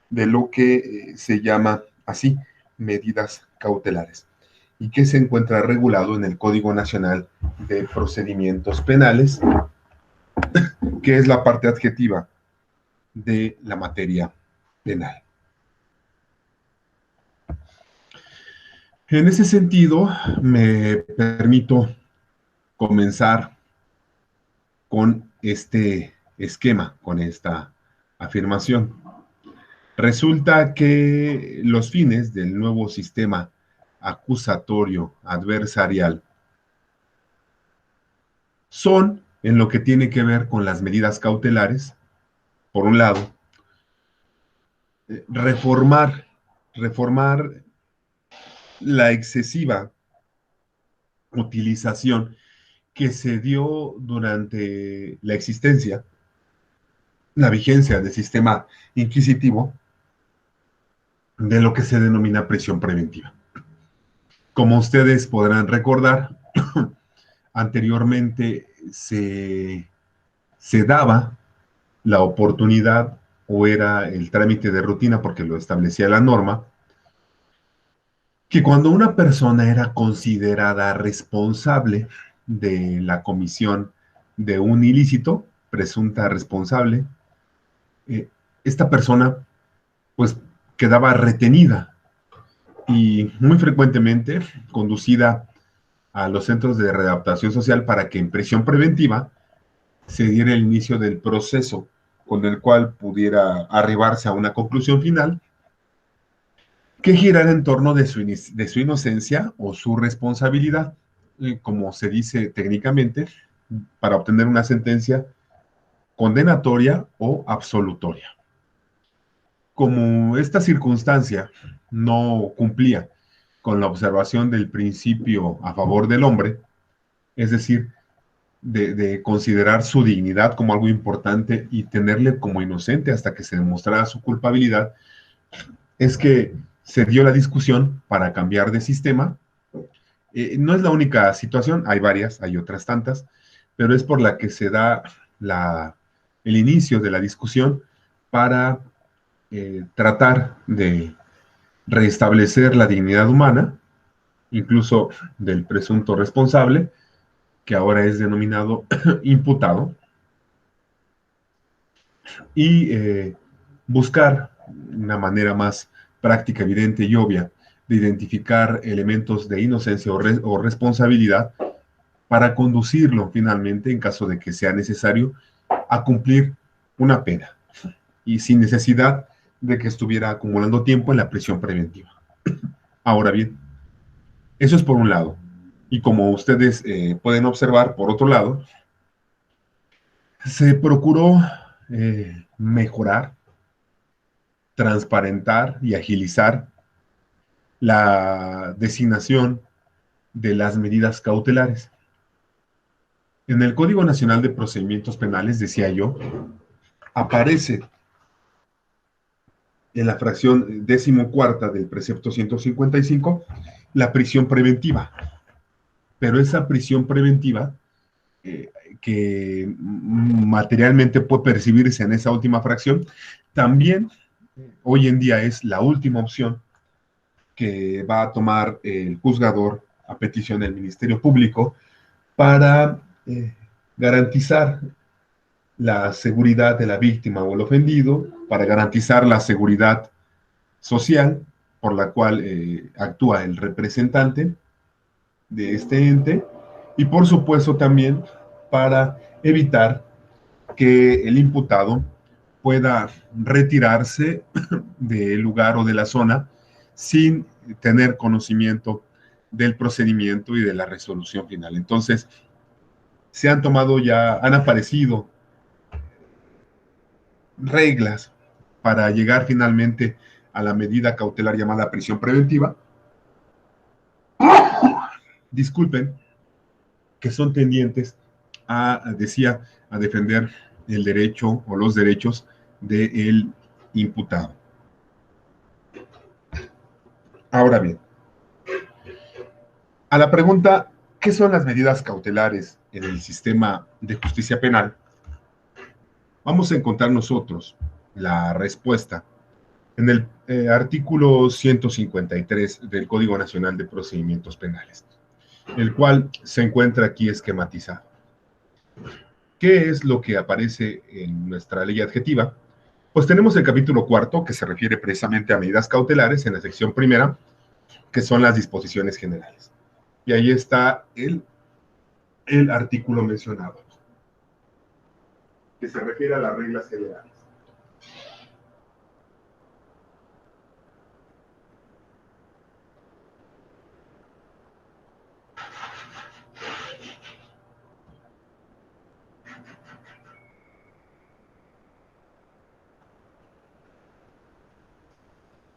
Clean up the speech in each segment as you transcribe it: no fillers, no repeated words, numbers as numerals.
de lo que se llama así, medidas cautelares, y que se encuentra regulado en el Código Nacional de Procedimientos Penales, que es la parte adjetiva de la materia penal. En ese sentido, me permito comenzar con este esquema, con esta afirmación. Resulta que los fines del nuevo sistema acusatorio adversarial son, en lo que tiene que ver con las medidas cautelares, por un lado, reformar la excesiva utilización que se dio durante la existencia, la vigencia del sistema inquisitivo, de lo que se denomina prisión preventiva. Como ustedes podrán recordar, anteriormente se daba la oportunidad, o era el trámite de rutina porque lo establecía la norma, que cuando una persona era considerada responsable de la comisión de un ilícito, presunta responsable, esta persona pues quedaba retenida y muy frecuentemente conducida a los centros de readaptación social para que en prisión preventiva se diera el inicio del proceso con el cual pudiera arribarse a una conclusión final que girara en torno de su inocencia o su responsabilidad, como se dice técnicamente, para obtener una sentencia condenatoria o absolutoria. Como esta circunstancia no cumplía con la observación del principio a favor del hombre, es decir, de considerar su dignidad como algo importante y tenerle como inocente hasta que se demostrara su culpabilidad, es que se dio la discusión para cambiar de sistema. No es la única situación, hay varias, hay otras tantas, pero es por la que se da el inicio de la discusión para tratar de restablecer la dignidad humana, incluso del presunto responsable, que ahora es denominado imputado, y buscar una manera más práctica, evidente y obvia de identificar elementos de inocencia o responsabilidad para conducirlo finalmente, en caso de que sea necesario, a cumplir una pena y sin necesidad de que estuviera acumulando tiempo en la prisión preventiva. Ahora bien, eso es por un lado. Y como ustedes pueden observar, por otro lado, se procuró mejorar, transparentar y agilizar la designación de las medidas cautelares. En el Código Nacional de Procedimientos Penales, decía yo, aparece en la fracción 14ª del precepto 155 la prisión preventiva. Pero esa prisión preventiva, que materialmente puede percibirse en esa última fracción, también hoy en día es la última opción que va a tomar el juzgador a petición del Ministerio Público para garantizar la seguridad de la víctima o el ofendido, para garantizar la seguridad social por la cual actúa el representante de este ente, y por supuesto también para evitar que el imputado pueda retirarse del lugar o de la zona sin tener conocimiento del procedimiento y de la resolución final. Entonces, han aparecido reglas para llegar finalmente a la medida cautelar llamada prisión preventiva. Disculpen, que son tendientes decía, a defender el derecho o los derechos del imputado. Ahora bien, a la pregunta, ¿qué son las medidas cautelares en el sistema de justicia penal? Vamos a encontrar nosotros, la respuesta. En el artículo 153 del Código Nacional de Procedimientos Penales, el cual se encuentra aquí esquematizado. ¿Qué es lo que aparece en nuestra ley adjetiva? Pues tenemos el capítulo cuarto, que se refiere precisamente a medidas cautelares, en la sección primera, que son las disposiciones generales. Y ahí está el artículo mencionado, que se refiere a las reglas generales.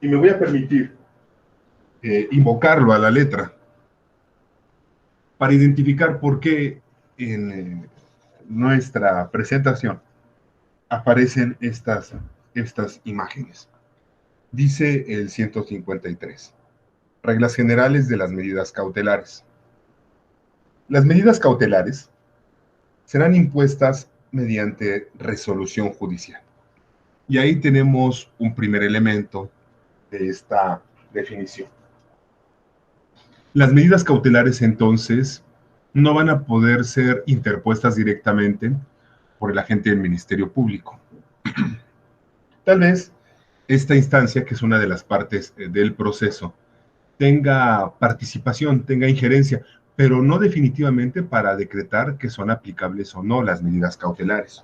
Y me voy a permitir invocarlo a la letra para identificar por qué en nuestra presentación aparecen estas imágenes. Dice el 153, reglas generales de las medidas cautelares. Las medidas cautelares serán impuestas mediante resolución judicial. Y ahí tenemos un primer elemento de esta definición. Las medidas cautelares, entonces, no van a poder ser interpuestas directamente por el agente del Ministerio Público. Tal vez esta instancia, que es una de las partes del proceso, tenga participación, tenga injerencia, pero no definitivamente para decretar que son aplicables o no las medidas cautelares.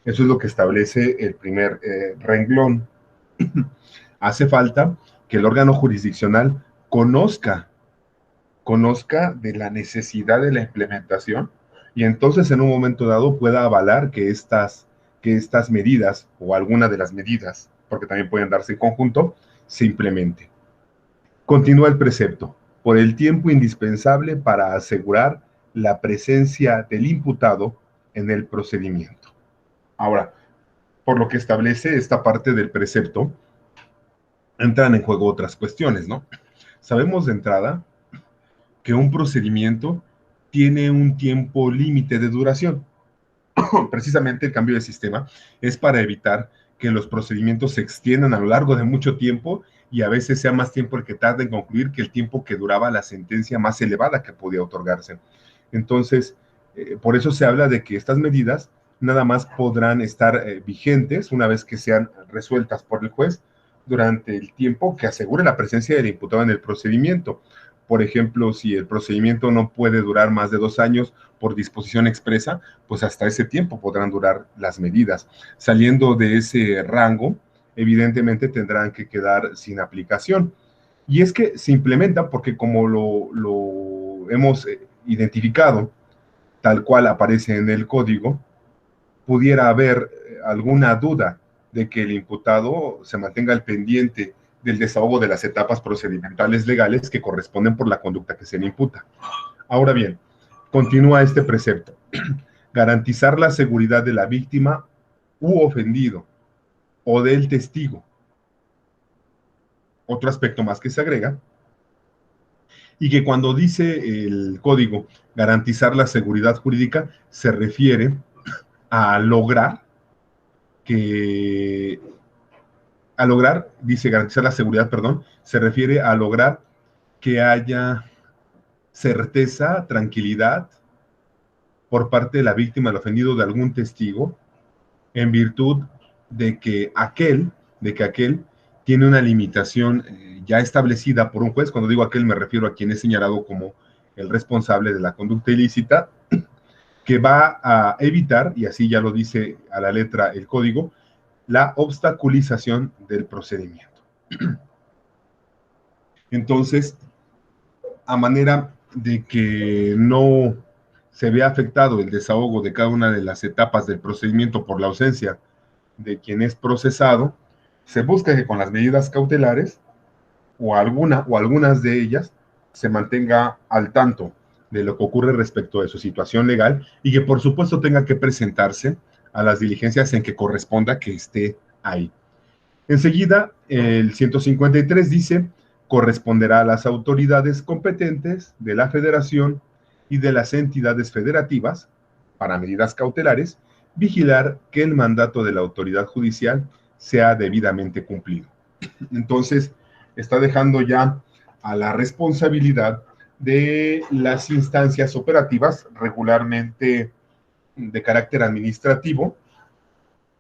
Eso es lo que establece el primer renglón. Hace falta que el órgano jurisdiccional conozca de la necesidad de la implementación y entonces en un momento dado pueda avalar que estas medidas o alguna de las medidas, porque también pueden darse en conjunto, se implemente. Continúa el precepto, por el tiempo indispensable para asegurar la presencia del imputado en el procedimiento. Ahora, por lo que establece esta parte del precepto, entran en juego otras cuestiones, ¿no? Sabemos de entrada que un procedimiento tiene un tiempo límite de duración. Precisamente el cambio de sistema es para evitar que los procedimientos se extiendan a lo largo de mucho tiempo y a veces sea más tiempo el que tarda en concluir que el tiempo que duraba la sentencia más elevada que podía otorgarse. Entonces, por eso se habla de que estas medidas nada más podrán estar vigentes una vez que sean resueltas por el juez durante el tiempo que asegure la presencia del imputado en el procedimiento. Por ejemplo, si el procedimiento no puede durar más de 2 años por disposición expresa, pues hasta ese tiempo podrán durar las medidas. Saliendo de ese rango, evidentemente tendrán que quedar sin aplicación. Y es que se implementan porque como lo hemos identificado, tal cual aparece en el código, pudiera haber alguna duda de que el imputado se mantenga al pendiente del desahogo de las etapas procedimentales legales que corresponden por la conducta que se le imputa. Ahora bien, continúa este precepto. Garantizar la seguridad de la víctima u ofendido o del testigo. Otro aspecto más que se agrega, y que cuando dice el código garantizar la seguridad jurídica, se refiere a lograr dice garantizar la seguridad, perdón, se refiere a lograr que haya certeza, tranquilidad por parte de la víctima, del ofendido, de algún testigo, en virtud de que aquel tiene una limitación ya establecida por un juez. Cuando digo aquel me refiero a quien es señalado como el responsable de la conducta ilícita, que va a evitar, y así ya lo dice a la letra el código, la obstaculización del procedimiento. Entonces, a manera de que no se vea afectado el desahogo de cada una de las etapas del procedimiento por la ausencia de quien es procesado, se busca que con las medidas cautelares o algunas de ellas se mantenga al tanto de lo que ocurre respecto de su situación legal y que por supuesto tenga que presentarse a las diligencias en que corresponda que esté ahí. Enseguida, el 153 dice, corresponderá a las autoridades competentes de la Federación y de las entidades federativas, para medidas cautelares, vigilar que el mandato de la autoridad judicial sea debidamente cumplido. Entonces, está dejando ya a la responsabilidad de las instancias operativas, regularmente de carácter administrativo,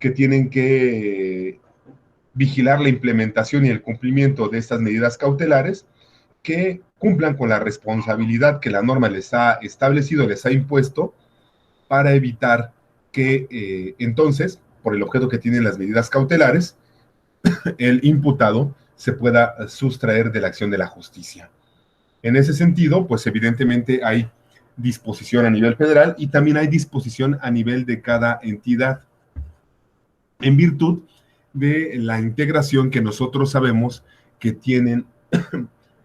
que tienen que vigilar la implementación y el cumplimiento de estas medidas cautelares, que cumplan con la responsabilidad que la norma les ha establecido, les ha impuesto, para evitar que entonces, por el objeto que tienen las medidas cautelares, el imputado se pueda sustraer de la acción de la justicia. En ese sentido, pues evidentemente hay disposición a nivel federal y también hay disposición a nivel de cada entidad, en virtud de la integración que nosotros sabemos que tienen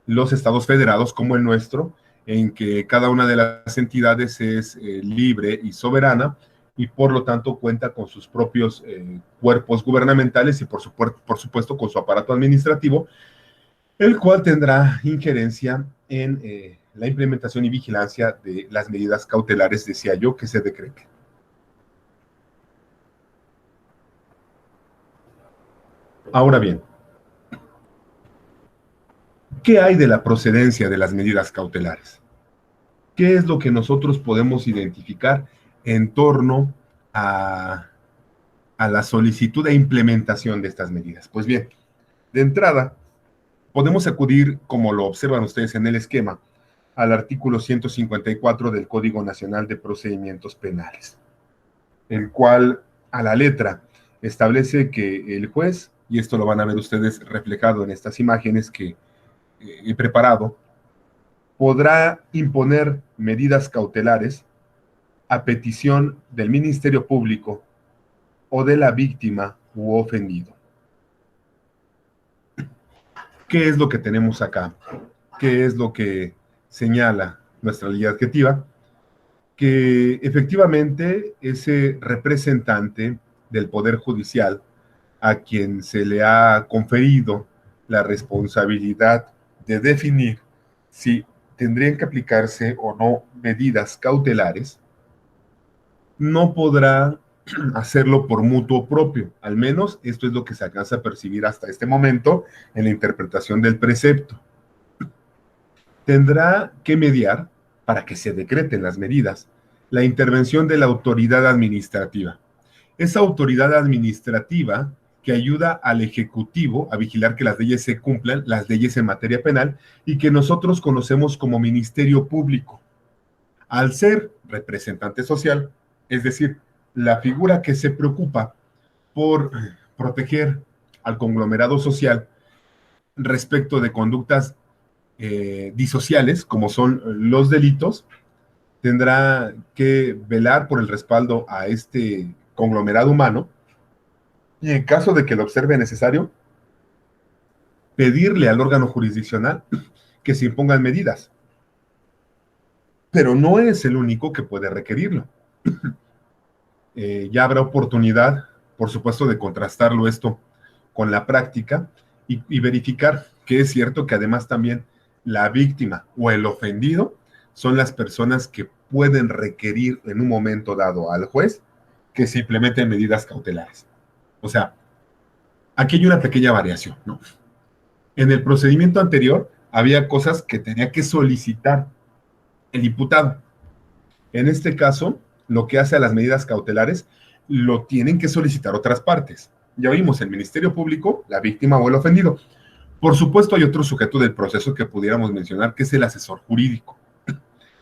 los estados federados como el nuestro, en que cada una de las entidades es libre y soberana y por lo tanto cuenta con sus propios cuerpos gubernamentales y por supuesto con su aparato administrativo, el cual tendrá injerencia en la implementación y vigilancia de las medidas cautelares, decía yo, que se decreten. Ahora bien, ¿qué hay de la procedencia de las medidas cautelares? ¿Qué es lo que nosotros podemos identificar en torno a la solicitud e implementación de estas medidas? Pues bien, de entrada, podemos acudir, como lo observan ustedes en el esquema, al artículo 154 del Código Nacional de Procedimientos Penales, el cual a la letra establece que el juez, y esto lo van a ver ustedes reflejado en estas imágenes que he preparado, podrá imponer medidas cautelares a petición del Ministerio Público o de la víctima u ofendido. ¿Qué es lo que tenemos acá? ¿Qué es lo que señala nuestra ley adjetiva? Que efectivamente ese representante del Poder Judicial a quien se le ha conferido la responsabilidad de definir si tendrían que aplicarse o no medidas cautelares, no podrá hacerlo por mutuo propio. Al menos esto es lo que se alcanza a percibir hasta este momento en la interpretación del precepto. Tendrá que mediar, para que se decreten las medidas, la intervención de la autoridad administrativa. Esa autoridad administrativa que ayuda al Ejecutivo a vigilar que las leyes se cumplan, las leyes en materia penal, y que nosotros conocemos como Ministerio Público. Al ser representante social, es decir, la figura que se preocupa por proteger al conglomerado social respecto de conductas disociales, como son los delitos, tendrá que velar por el respaldo a este conglomerado humano y en caso de que lo observe necesario, pedirle al órgano jurisdiccional que se impongan medidas. Pero no es el único que puede requerirlo. Ya habrá oportunidad, por supuesto, de contrastarlo esto con la práctica y verificar que es cierto que además también la víctima o el ofendido son las personas que pueden requerir en un momento dado al juez que se implementen medidas cautelares. O sea, aquí hay una pequeña variación, ¿no? En el procedimiento anterior había cosas que tenía que solicitar el imputado. En este caso, lo que hace a las medidas cautelares lo tienen que solicitar otras partes. Ya vimos el Ministerio Público, la víctima o el ofendido. Por supuesto, hay otro sujeto del proceso que pudiéramos mencionar, que es el asesor jurídico.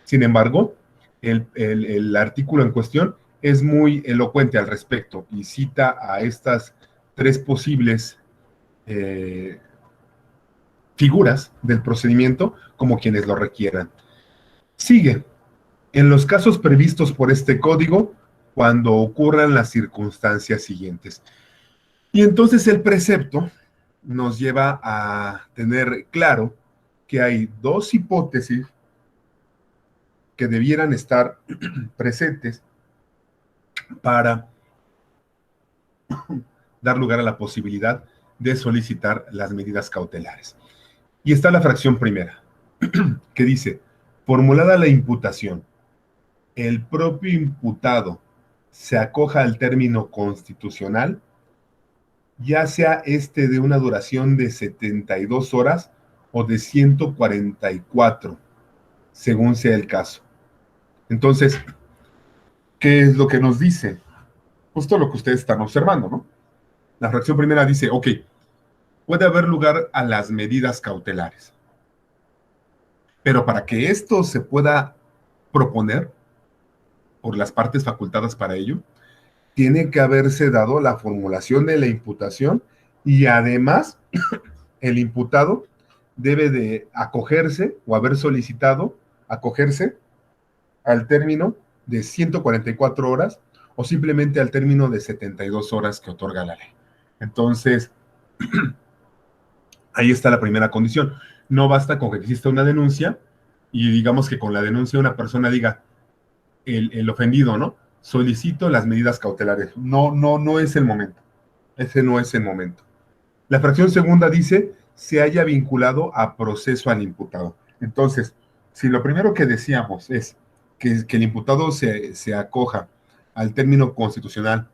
Sin embargo, el artículo en cuestión es muy elocuente al respecto y cita a estas tres posibles figuras del procedimiento como quienes lo requieran. Sigue. En los casos previstos por este código, cuando ocurran las circunstancias siguientes. Y entonces el precepto nos lleva a tener claro que hay dos hipótesis que debieran estar presentes para dar lugar a la posibilidad de solicitar las medidas cautelares. Y está la fracción primera, que dice, formulada la imputación, el propio imputado se acoja al término constitucional ya sea este de una duración de 72 horas o de 144, según sea el caso. Entonces, ¿qué es lo que nos dice? Justo lo que ustedes están observando, ¿no? La fracción primera dice, ok, puede haber lugar a las medidas cautelares, pero para que esto se pueda proponer por las partes facultadas para ello, tiene que haberse dado la formulación de la imputación y además el imputado debe de acogerse o haber solicitado acogerse al término de 144 horas o simplemente al término de 72 horas que otorga la ley. Entonces, ahí está la primera condición. No basta con que exista una denuncia y digamos que con la denuncia una persona diga, el ofendido, ¿no? Solicito las medidas cautelares. No, no, no es el momento. Ese no es el momento. La fracción segunda dice se haya vinculado a proceso al imputado. Entonces, si lo primero que decíamos es que el imputado se acoja al término constitucional,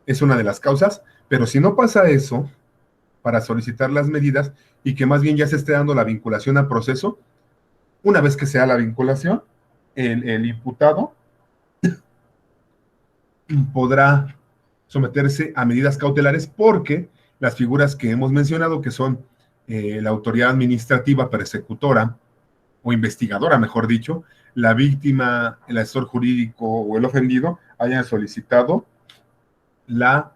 es una de las causas, pero si no pasa eso, para solicitar las medidas y que más bien ya se esté dando la vinculación a proceso, una vez que sea la vinculación, el imputado podrá someterse a medidas cautelares porque las figuras que hemos mencionado, que son la autoridad administrativa persecutora o investigadora, mejor dicho, la víctima, el asesor jurídico o el ofendido hayan solicitado la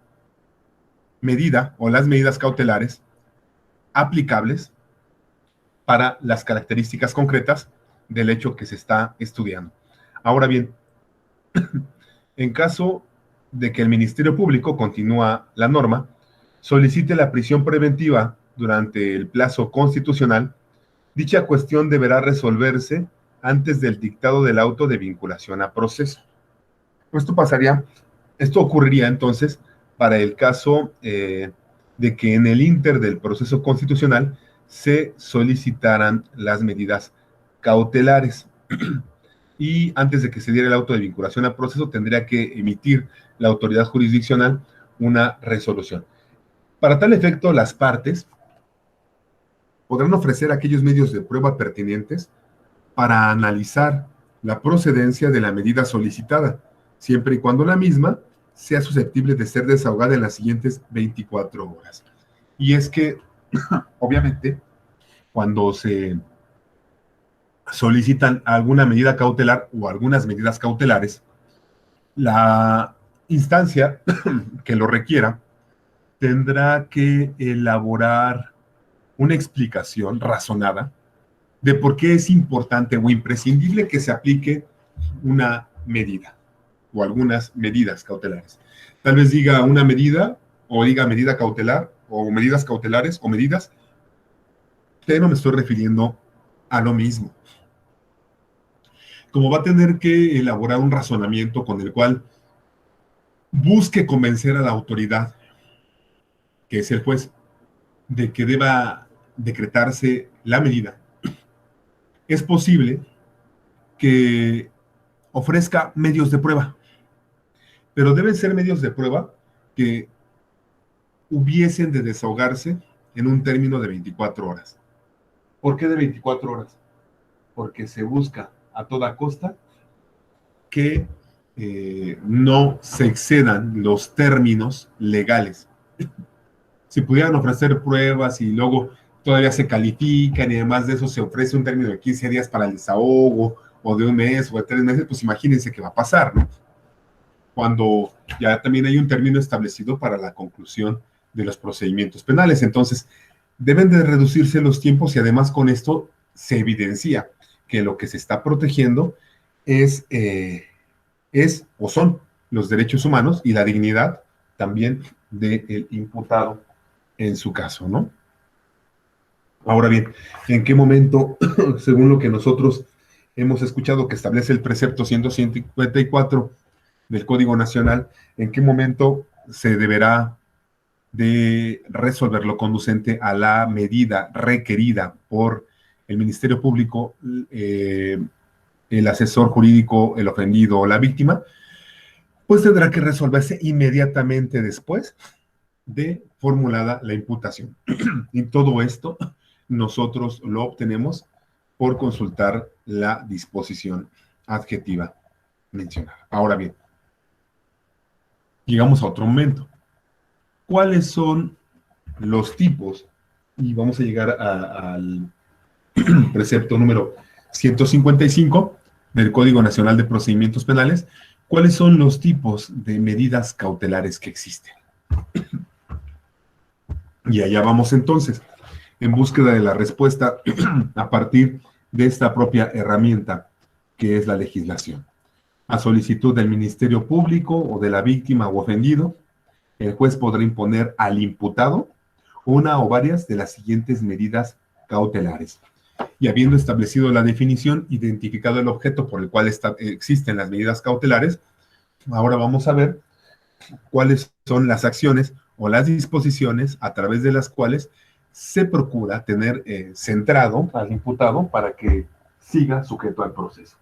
medida o las medidas cautelares aplicables para las características concretas del hecho que se está estudiando. Ahora bien, en caso de que el Ministerio Público, continúa la norma, solicite la prisión preventiva durante el plazo constitucional, dicha cuestión deberá resolverse antes del dictado del auto de vinculación a proceso. Esto ocurriría entonces para el caso de que en el inter del proceso constitucional se solicitaran las medidas cautelares. Y antes de que se diera el auto de vinculación a proceso, tendría que emitir la autoridad jurisdiccional una resolución. Para tal efecto, las partes podrán ofrecer aquellos medios de prueba pertinentes para analizar la procedencia de la medida solicitada, siempre y cuando la misma sea susceptible de ser desahogada en las siguientes 24 horas. Y es que, obviamente, cuando se solicitan alguna medida cautelar o algunas medidas cautelares, la instancia que lo requiera tendrá que elaborar una explicación razonada de por qué es importante o imprescindible que se aplique una medida o algunas medidas cautelares. Tal vez diga una medida o diga medida cautelar o medidas cautelares o medidas, pero me estoy refiriendo a lo mismo. Como va a tener que elaborar un razonamiento con el cual busque convencer a la autoridad, que es el juez, de que deba decretarse la medida, es posible que ofrezca medios de prueba, pero deben ser medios de prueba que hubiesen de desahogarse en un término de 24 horas. ¿Por qué de 24 horas? Porque se busca a toda costa que no se excedan los términos legales. Si pudieran ofrecer pruebas y luego todavía se califican y además de eso se ofrece un término de 15 días para el desahogo o de un mes o de 3 meses, pues imagínense qué va a pasar, ¿no? Cuando ya también hay un término establecido para la conclusión de los procedimientos penales. Entonces, deben de reducirse los tiempos y además con esto se evidencia que lo que se está protegiendo es o son los derechos humanos y la dignidad también del imputado en su caso, ¿no? Ahora bien, ¿en qué momento, según lo que nosotros hemos escuchado que establece el precepto 154 del Código Nacional, en qué momento se deberá de resolver lo conducente a la medida requerida por el Ministerio Público, el asesor jurídico, el ofendido o la víctima? Pues tendrá que resolverse inmediatamente después de formulada la imputación. Y todo esto nosotros lo obtenemos por consultar la disposición adjetiva mencionada. Ahora bien, llegamos a otro momento. ¿Cuáles son los tipos? Y vamos a llegar al precepto número 155 del Código Nacional de Procedimientos Penales. ¿Cuáles son los tipos de medidas cautelares que existen? Y allá vamos entonces, en búsqueda de la respuesta a partir de esta propia herramienta que es la legislación. A solicitud del Ministerio Público o de la víctima o ofendido, el juez podrá imponer al imputado una o varias de las siguientes medidas cautelares. Y habiendo establecido la definición, identificado el objeto por el cual existen las medidas cautelares, ahora vamos a ver cuáles son las acciones o las disposiciones a través de las cuales se procura tener centrado al imputado para que siga sujeto al proceso.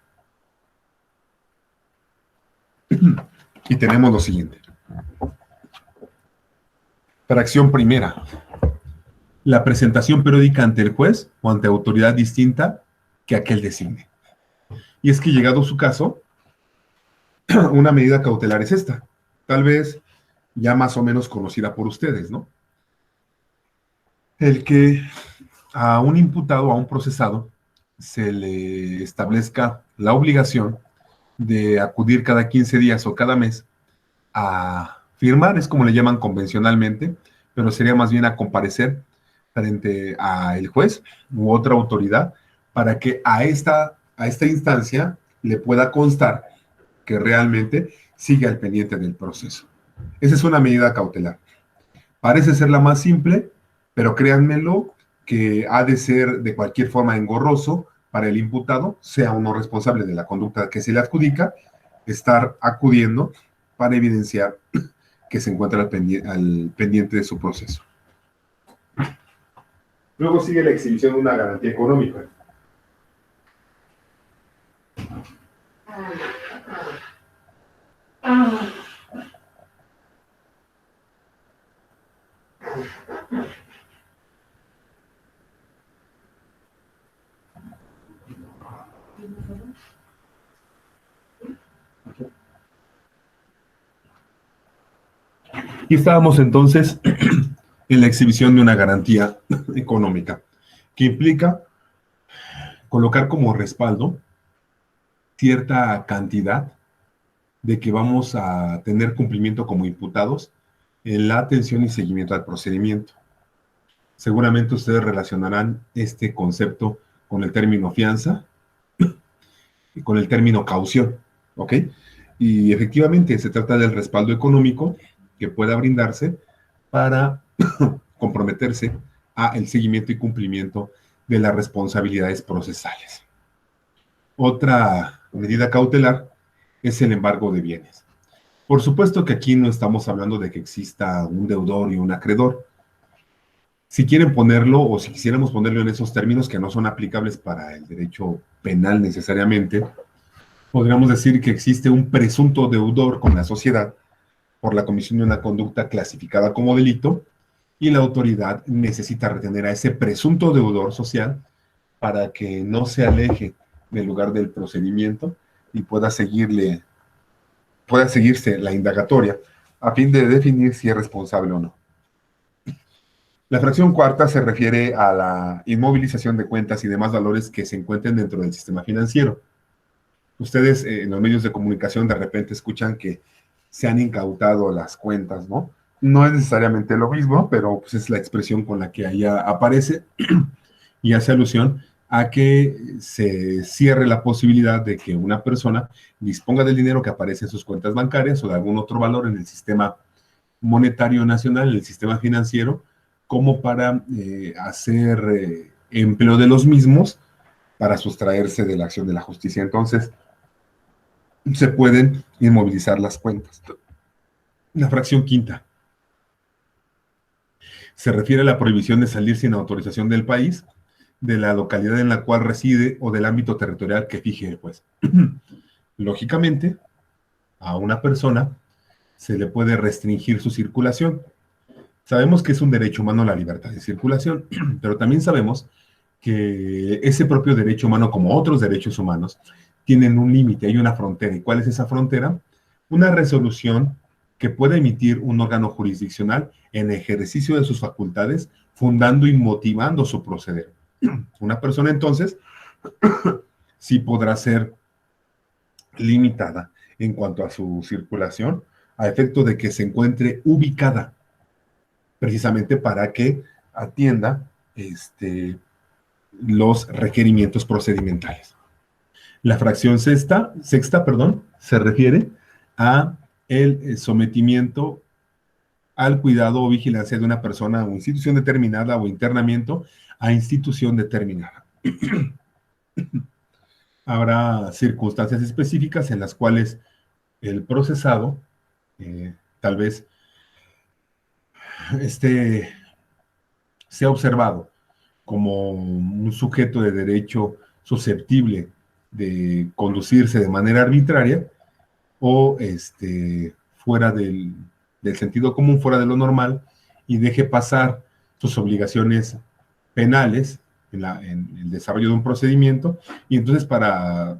Y tenemos lo siguiente. Fracción primera. La presentación periódica ante el juez o ante autoridad distinta que aquel designe. Y es que llegado su caso, una medida cautelar es esta. Tal vez ya más o menos conocida por ustedes, ¿no? El que a un imputado, a un procesado, se le establezca la obligación de acudir cada 15 días o cada mes a firmar, es como le llaman convencionalmente, pero sería más bien a comparecer frente al juez u otra autoridad para que a esta instancia le pueda constar que realmente sigue al pendiente del proceso. Esa es una medida cautelar. Parece ser la más simple, pero créanmelo que ha de ser de cualquier forma engorroso para el imputado, sea uno responsable de la conducta que se le adjudica, estar acudiendo para evidenciar que se encuentra al pendiente de su proceso. Luego sigue la exhibición de una garantía económica. Y estábamos entonces en la exhibición de una garantía económica, que implica colocar como respaldo cierta cantidad de que vamos a tener cumplimiento como imputados en la atención y seguimiento al procedimiento. Seguramente ustedes relacionarán este concepto con el término fianza y con el término caución, ¿ok? Y efectivamente se trata del respaldo económico que pueda brindarse para comprometerse a el seguimiento y cumplimiento de las responsabilidades procesales. Otra medida cautelar es el embargo de bienes. Por supuesto que aquí no estamos hablando de que exista un deudor y un acreedor. Si quieren ponerlo o si quisiéramos ponerlo en esos términos que no son aplicables para el derecho penal necesariamente, podríamos decir que existe un presunto deudor con la sociedad por la comisión de una conducta clasificada como delito y la autoridad necesita retener a ese presunto deudor social para que no se aleje del lugar del procedimiento y pueda seguirse la indagatoria a fin de definir si es responsable o no. La fracción cuarta se refiere a la inmovilización de cuentas y demás valores que se encuentren dentro del sistema financiero. Ustedes en los medios de comunicación de repente escuchan que se han incautado las cuentas, ¿no? No es necesariamente lo mismo, pero pues es la expresión con la que allá aparece y hace alusión a que se cierre la posibilidad de que una persona disponga del dinero que aparece en sus cuentas bancarias o de algún otro valor en el sistema monetario nacional, en el sistema financiero, como para hacer empleo de los mismos para sustraerse de la acción de la justicia. Entonces, se pueden inmovilizar las cuentas. La fracción quinta se refiere a la prohibición de salir sin autorización del país, de la localidad en la cual reside o del ámbito territorial que fije el juez. Lógicamente, a una persona se le puede restringir su circulación, Sabemos que es un derecho humano la libertad de circulación, pero también sabemos que ese propio derecho humano, como otros derechos humanos, tienen un límite, hay una frontera. ¿Y cuál es esa frontera? Una resolución que puede emitir un órgano jurisdiccional en ejercicio de sus facultades, fundando y motivando su proceder. Una persona entonces sí podrá ser limitada en cuanto a su circulación, a efecto de que se encuentre ubicada, precisamente para que atienda los requerimientos procedimentales. La fracción sexta, se refiere a el sometimiento al cuidado o vigilancia de una persona o institución determinada o internamiento a institución determinada. Habrá circunstancias específicas en las cuales el procesado tal vez sea observado como un sujeto de derecho susceptible de conducirse de manera arbitraria o fuera del sentido común, fuera de lo normal, y deje pasar sus obligaciones penales en el desarrollo de un procedimiento, y entonces para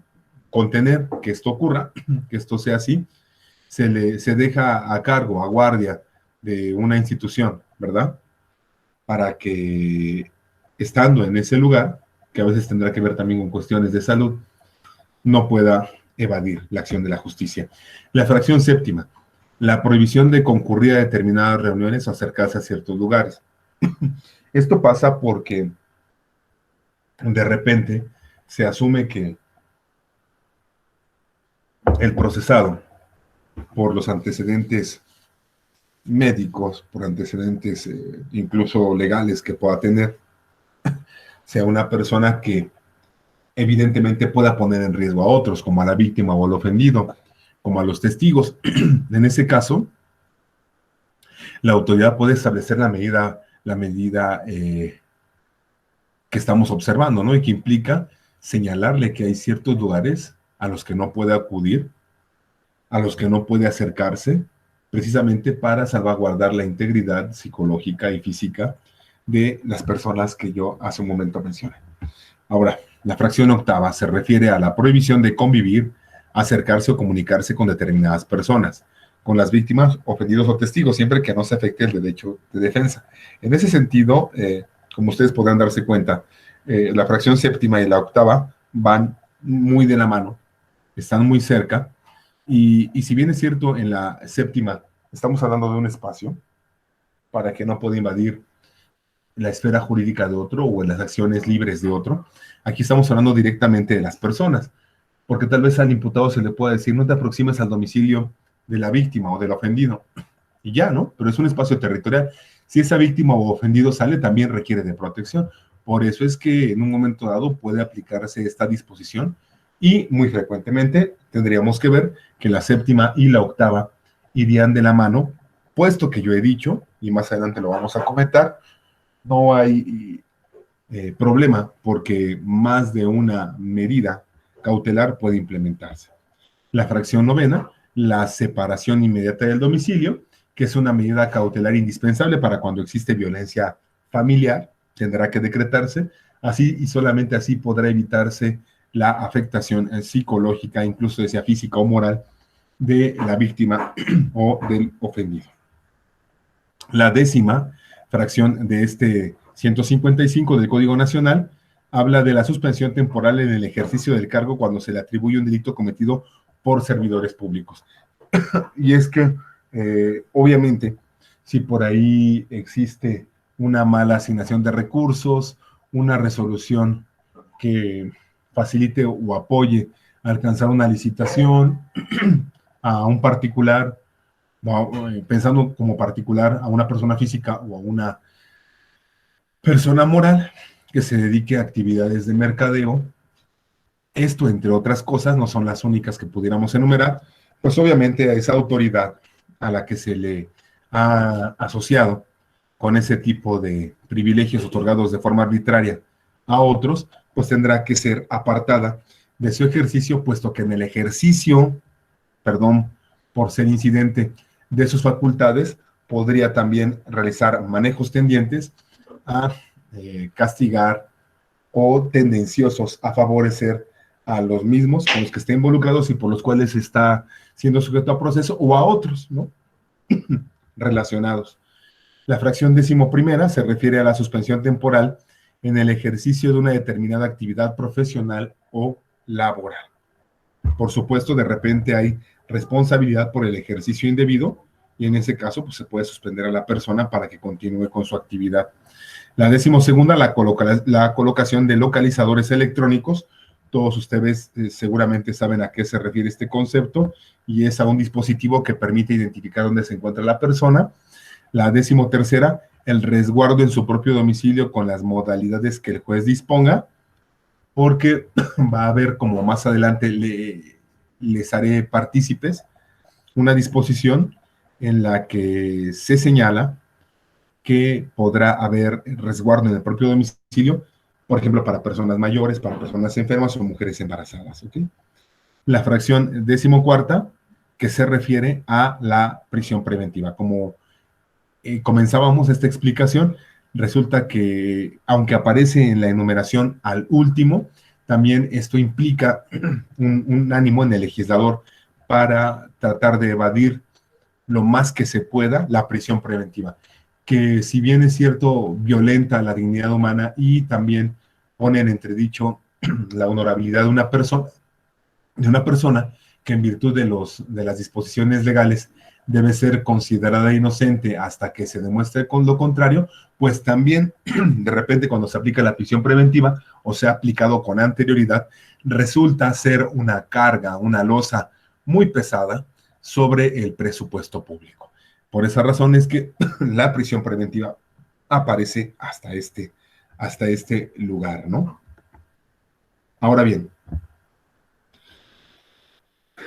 contener que esto ocurra, que esto sea así, se deja a cargo, a guardia de una institución, ¿verdad? Para que, estando en ese lugar, que a veces tendrá que ver también con cuestiones de salud, no pueda evadir la acción de la justicia. La fracción séptima, la prohibición de concurrir a determinadas reuniones o acercarse a ciertos lugares. Esto pasa porque de repente se asume que el procesado, por los antecedentes médicos, por antecedentes incluso legales que pueda tener, sea una persona que evidentemente pueda poner en riesgo a otros, como a la víctima o al ofendido, como a los testigos. En ese caso, la autoridad puede establecer la medida que estamos observando, ¿no? Y que implica señalarle que hay ciertos lugares a los que no puede acudir, a los que no puede acercarse, precisamente para salvaguardar la integridad psicológica y física de las personas que yo hace un momento mencioné. Ahora, la fracción octava se refiere a la prohibición de convivir, acercarse o comunicarse con determinadas personas, con las víctimas, ofendidos o testigos, siempre que no se afecte el derecho de defensa. En ese sentido, como ustedes podrán darse cuenta, la fracción séptima y la octava van muy de la mano, están muy cerca, y si bien es cierto, en la séptima estamos hablando de un espacio para que no pueda invadir la esfera jurídica de otro o en las acciones libres de otro, aquí estamos hablando directamente de las personas, porque tal vez al imputado se le pueda decir, no te aproximes al domicilio de la víctima o del ofendido, y ya, ¿no? Pero es un espacio territorial. Si esa víctima o ofendido sale, también requiere de protección. Por eso es que en un momento dado puede aplicarse esta disposición, y muy frecuentemente tendríamos que ver que la séptima y la octava irían de la mano, puesto que yo he dicho, y más adelante lo vamos a comentar, no hay problema porque más de una medida cautelar puede implementarse. La fracción novena, la separación inmediata del domicilio, que es una medida cautelar indispensable para cuando existe violencia familiar, tendrá que decretarse, así y solamente así podrá evitarse la afectación psicológica, incluso sea física o moral, de la víctima o del ofendido. La décima fracción de este 155 del Código Nacional habla de la suspensión temporal en el ejercicio del cargo cuando se le atribuye un delito cometido por servidores públicos. Y es que, obviamente, si por ahí existe una mala asignación de recursos, una resolución que facilite o apoye a alcanzar una licitación a un particular, pensando como particular a una persona física o a una persona moral que se dedique a actividades de mercadeo. Esto, entre otras cosas, no son las únicas que pudiéramos enumerar, pues obviamente a esa autoridad a la que se le ha asociado con ese tipo de privilegios otorgados de forma arbitraria a otros, pues tendrá que ser apartada de su ejercicio, puesto que en el ejercicio, perdón por ser incidente, de sus facultades, podría también realizar manejos tendientes a castigar o tendenciosos a favorecer a los mismos con los que estén involucrados y por los cuales está siendo sujeto a proceso o a otros, ¿no? Relacionados. La fracción decimoprimera se refiere a la suspensión temporal en el ejercicio de una determinada actividad profesional o laboral. Por supuesto, de repente hay responsabilidad por el ejercicio indebido y en ese caso pues, se puede suspender a la persona para que continúe con su actividad. La 12ª, la colocación de localizadores electrónicos. Todos ustedes seguramente saben a qué se refiere este concepto y es a un dispositivo que permite identificar dónde se encuentra la persona. La 13ª, el resguardo en su propio domicilio con las modalidades que el juez disponga, porque va a haber, como más adelante les haré partícipes, una disposición en la que se señala que podrá haber resguardo en el propio domicilio, por ejemplo, para personas mayores, para personas enfermas o mujeres embarazadas. ¿Okay? La fracción 14ª, que se refiere a la prisión preventiva. Como comenzábamos esta explicación, resulta que, aunque aparece en la enumeración al último, también esto implica un ánimo en el legislador para tratar de evadir lo más que se pueda la prisión preventiva, que si bien es cierto, violenta la dignidad humana y también pone en entredicho la honorabilidad de una persona que en virtud de las disposiciones legales debe ser considerada inocente hasta que se demuestre con lo contrario, pues también de repente cuando se aplica la prisión preventiva o se ha aplicado con anterioridad, resulta ser una carga, una losa muy pesada sobre el presupuesto público. Por esa razón es que la prisión preventiva aparece hasta este lugar, ¿no? Ahora bien,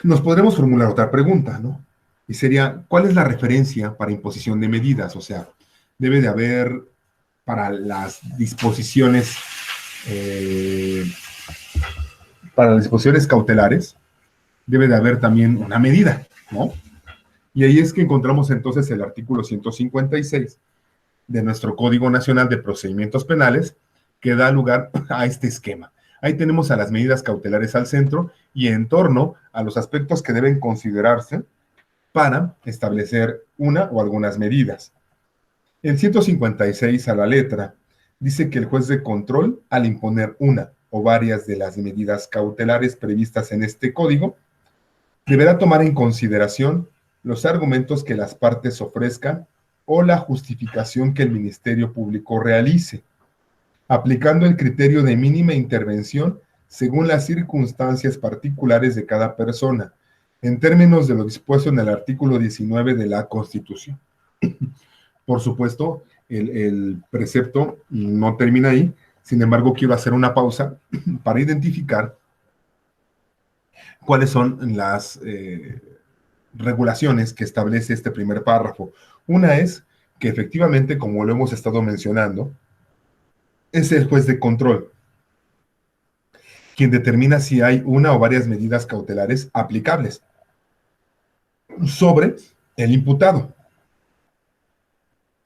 nos podremos formular otra pregunta, ¿no? Y sería, ¿cuál es la referencia para imposición de medidas? O sea, debe de haber para las disposiciones, cautelares, debe de haber también una medida, ¿no? Y ahí es que encontramos entonces el artículo 156 de nuestro Código Nacional de Procedimientos Penales, que da lugar a este esquema. Ahí tenemos a las medidas cautelares al centro y en torno a los aspectos que deben considerarse para establecer una o algunas medidas. El 156 a la letra dice que el juez de control, al imponer una o varias de las medidas cautelares previstas en este código, deberá tomar en consideración los argumentos que las partes ofrezcan o la justificación que el Ministerio Público realice, aplicando el criterio de mínima intervención según las circunstancias particulares de cada persona, en términos de lo dispuesto en el artículo 19 de la Constitución. Por supuesto, el precepto no termina ahí, sin embargo, quiero hacer una pausa para identificar cuáles son las regulaciones que establece este primer párrafo. Una es que efectivamente, como lo hemos estado mencionando, es el juez de control quien determina si hay una o varias medidas cautelares aplicables sobre el imputado.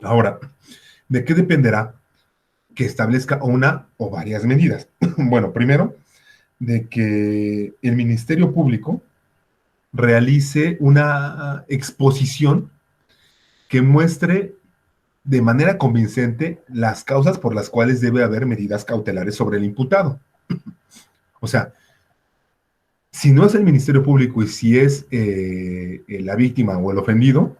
Ahora, ¿de qué dependerá que establezca una o varias medidas? Bueno, primero, de que el Ministerio Público realice una exposición que muestre de manera convincente las causas por las cuales debe haber medidas cautelares sobre el imputado. O sea, si no es el Ministerio Público y si es la víctima o el ofendido,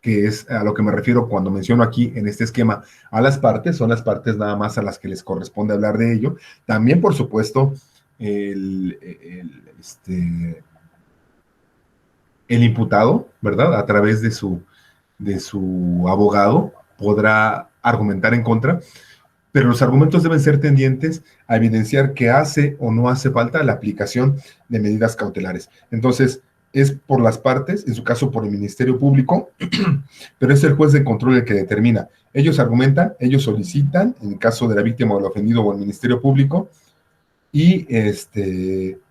que es a lo que me refiero cuando menciono aquí en este esquema a las partes, son las partes nada más a las que les corresponde hablar de ello. También, por supuesto, el imputado, ¿verdad? A través de su abogado podrá argumentar en contra, pero los argumentos deben ser tendientes a evidenciar que hace o no hace falta la aplicación de medidas cautelares. Entonces, es por las partes, en su caso por el Ministerio Público, pero es el juez de control el que determina. Ellos argumentan, ellos solicitan, en el caso de la víctima o el ofendido o el Ministerio Público, y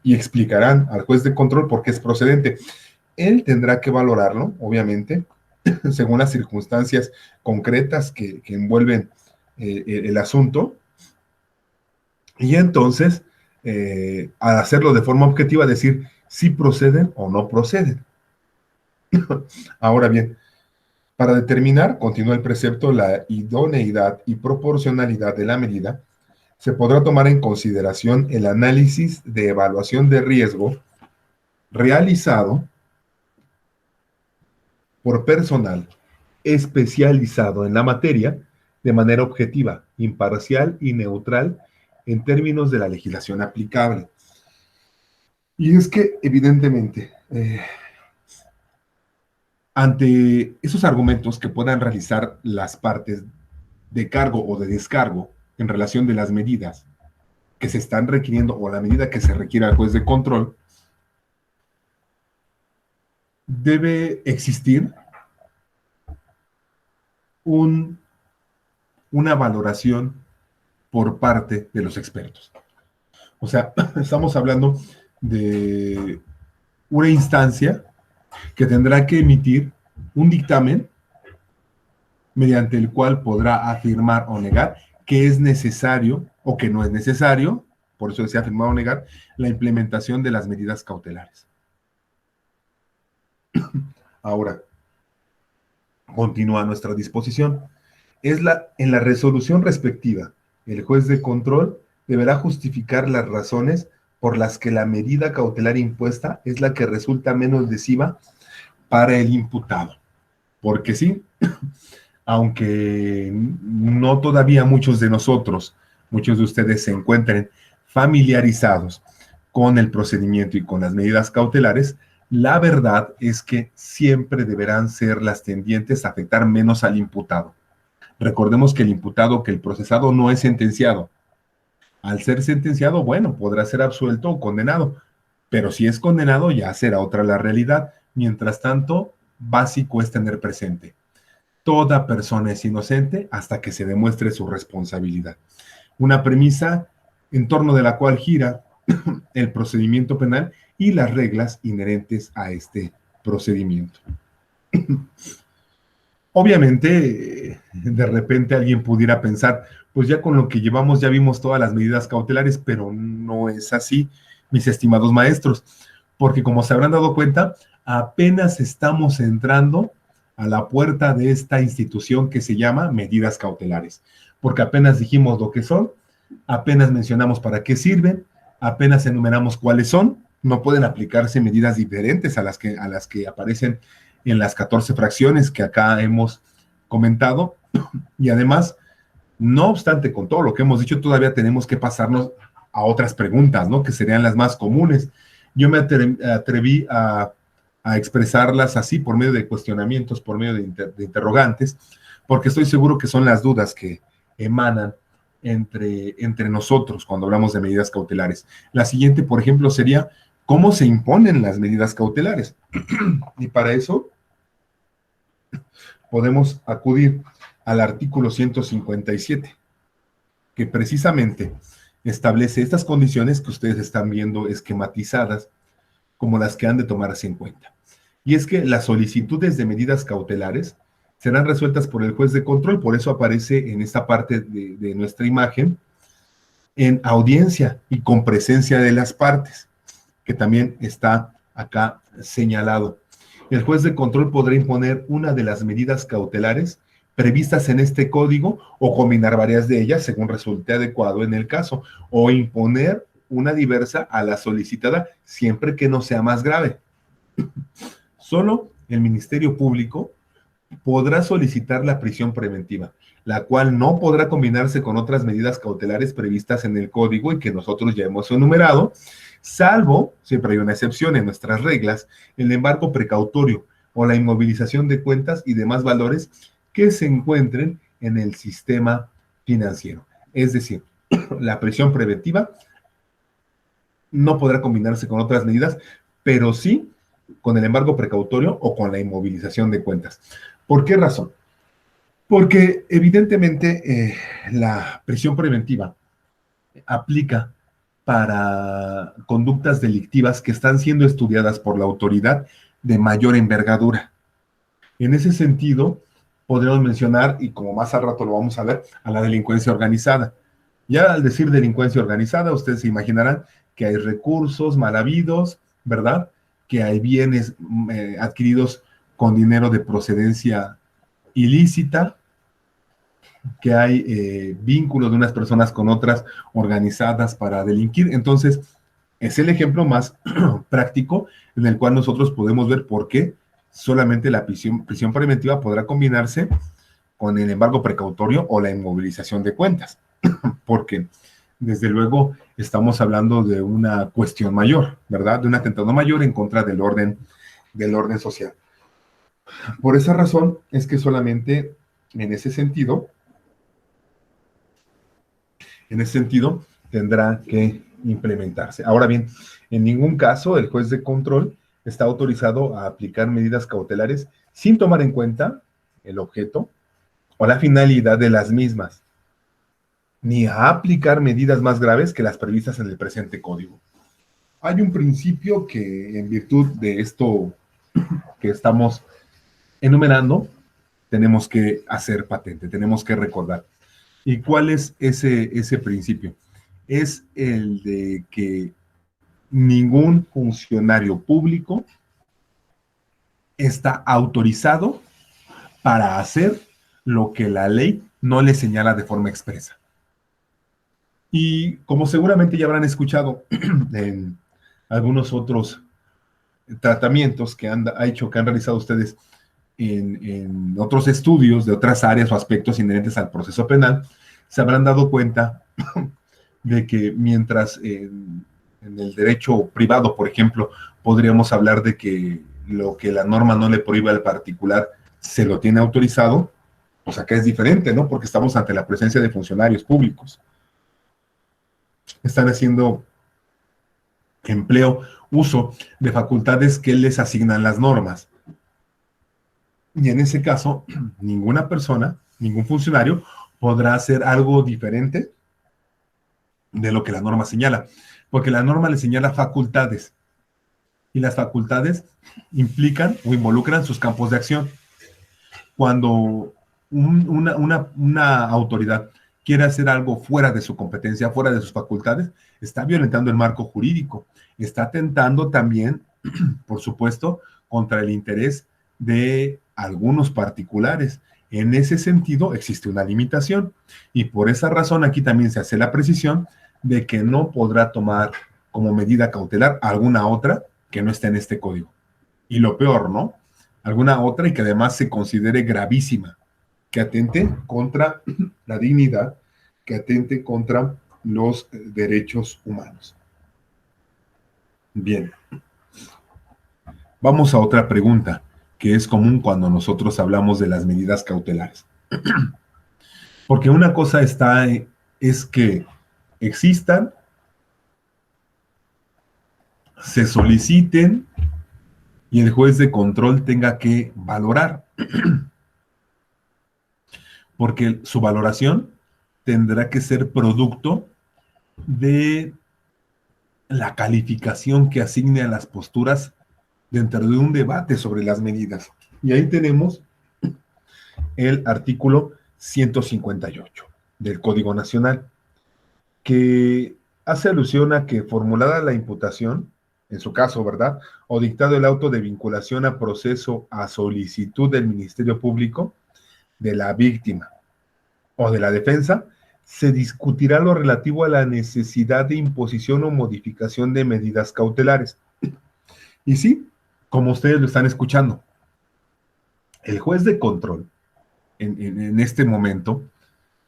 explicarán al juez de control por qué es procedente. Él tendrá que valorarlo, obviamente, según las circunstancias concretas que envuelven el asunto, y entonces, al hacerlo de forma objetiva, decir si proceden o no proceden. Ahora bien, para determinar, continúa el precepto, la idoneidad y proporcionalidad de la medida, se podrá tomar en consideración el análisis de evaluación de riesgo realizado por personal especializado en la materia de manera objetiva, imparcial y neutral en términos de la legislación aplicable. Y es que, evidentemente, ante esos argumentos que puedan realizar las partes de cargo o de descargo en relación de las medidas que se están requiriendo o la medida que se requiere al juez de control, debe existir una valoración por parte de los expertos. O sea, estamos hablando de una instancia que tendrá que emitir un dictamen mediante el cual podrá afirmar o negar que es necesario o que no es necesario, por eso decía afirmar o negar, la implementación de las medidas cautelares. Ahora, continúa a nuestra disposición. En la resolución respectiva, el juez de control deberá justificar las razones por las que la medida cautelar impuesta es la que resulta menos lesiva para el imputado. Porque sí, aunque no todavía muchos de nosotros, muchos de ustedes se encuentren familiarizados con el procedimiento y con las medidas cautelares, la verdad es que siempre deberán ser las tendientes a afectar menos al imputado. Recordemos que el imputado, que el procesado no es sentenciado. Al ser sentenciado, bueno, podrá ser absuelto o condenado, pero si es condenado ya será otra la realidad. Mientras tanto, básico es tener presente: toda persona es inocente hasta que se demuestre su responsabilidad. Una premisa en torno de la cual gira el procedimiento penal y las reglas inherentes a este procedimiento. Obviamente, de repente alguien pudiera pensar, pues ya con lo que llevamos ya vimos todas las medidas cautelares, pero no es así, mis estimados maestros, porque como se habrán dado cuenta, apenas estamos entrando a la puerta de esta institución que se llama medidas cautelares, porque apenas dijimos lo que son, apenas mencionamos para qué sirven, apenas enumeramos cuáles son. No pueden aplicarse medidas diferentes a las que aparecen en las 14 fracciones que acá hemos comentado. Y además, no obstante, con todo lo que hemos dicho, todavía tenemos que pasarnos a otras preguntas, ¿no? Que serían las más comunes. Yo me atreví a expresarlas así por medio de cuestionamientos, por medio de interrogantes, porque estoy seguro que son las dudas que emanan entre nosotros cuando hablamos de medidas cautelares. La siguiente, por ejemplo, sería: ¿cómo se imponen las medidas cautelares? Y para eso podemos acudir al artículo 157, que precisamente establece estas condiciones que ustedes están viendo esquematizadas como las que han de tomarse en cuenta. Y es que las solicitudes de medidas cautelares serán resueltas por el juez de control, por eso aparece en esta parte de nuestra imagen, en audiencia y con presencia de las partes, que también está acá señalado. El juez de control podrá imponer una de las medidas cautelares previstas en este código o combinar varias de ellas según resulte adecuado en el caso, o imponer una diversa a la solicitada siempre que no sea más grave. Solo el Ministerio Público podrá solicitar la prisión preventiva, la cual no podrá combinarse con otras medidas cautelares previstas en el código y que nosotros ya hemos enumerado, salvo, siempre hay una excepción en nuestras reglas, el embargo precautorio o la inmovilización de cuentas y demás valores que se encuentren en el sistema financiero. Es decir, la prisión preventiva no podrá combinarse con otras medidas, pero sí con el embargo precautorio o con la inmovilización de cuentas. ¿Por qué razón? Porque evidentemente la prisión preventiva aplica para conductas delictivas que están siendo estudiadas por la autoridad de mayor envergadura. En ese sentido, podríamos mencionar, y como más al rato lo vamos a ver, a la delincuencia organizada. Ya al decir delincuencia organizada, ustedes se imaginarán que hay recursos mal habidos, ¿verdad? Que hay bienes adquiridos con dinero de procedencia ilícita, que hay vínculos de unas personas con otras organizadas para delinquir. Entonces, es el ejemplo más práctico en el cual nosotros podemos ver por qué solamente la prisión preventiva podrá combinarse con el embargo precautorio o la inmovilización de cuentas, porque desde luego estamos hablando de una cuestión mayor, ¿verdad? De un atentado mayor en contra del orden social. Por esa razón es que solamente en ese sentido, tendrá que implementarse. Ahora bien, en ningún caso el juez de control está autorizado a aplicar medidas cautelares sin tomar en cuenta el objeto o la finalidad de las mismas, ni a aplicar medidas más graves que las previstas en el presente código. Hay un principio que, en virtud de esto que estamos enumerando, tenemos que hacer patente, tenemos que recordar. ¿Y cuál es ese principio? Es el de que ningún funcionario público está autorizado para hacer lo que la ley no le señala de forma expresa. Y como seguramente ya habrán escuchado en algunos otros tratamientos que han hecho, que han realizado ustedes en otros estudios de otras áreas o aspectos inherentes al proceso penal, se habrán dado cuenta de que mientras en el derecho privado, por ejemplo, podríamos hablar de que lo que la norma no le prohíbe al particular se lo tiene autorizado, pues acá es diferente, ¿no? Porque estamos ante la presencia de funcionarios públicos. Están haciendo empleo, uso de facultades que les asignan las normas. Y en ese caso, ninguna persona, ningún funcionario podrá hacer algo diferente de lo que la norma señala, porque la norma le señala facultades y las facultades implican o involucran sus campos de acción. Cuando una autoridad quiere hacer algo fuera de su competencia, fuera de sus facultades, está violentando el marco jurídico, está atentando también, por supuesto, contra el interés de algunos particulares. En ese sentido, existe una limitación y por esa razón aquí también se hace la precisión de que no podrá tomar como medida cautelar alguna otra que no esté en este código. Y lo peor, ¿no? Alguna otra y que además se considere gravísima, que atente contra la dignidad, que atente contra los derechos humanos. Bien, vamos a otra pregunta que es común cuando nosotros hablamos de las medidas cautelares. Porque una cosa es que existan, se soliciten y el juez de control tenga que valorar, porque su valoración tendrá que ser producto de la calificación que asigne a las posturas dentro de un debate sobre las medidas. Y ahí tenemos el artículo 158 del Código Nacional, que hace alusión a que formulada la imputación, en su caso, ¿verdad? O dictado el auto de vinculación a proceso a solicitud del Ministerio Público, de la víctima o de la defensa, se discutirá lo relativo a la necesidad de imposición o modificación de medidas cautelares. Y sí, como ustedes lo están escuchando, el juez de control en este momento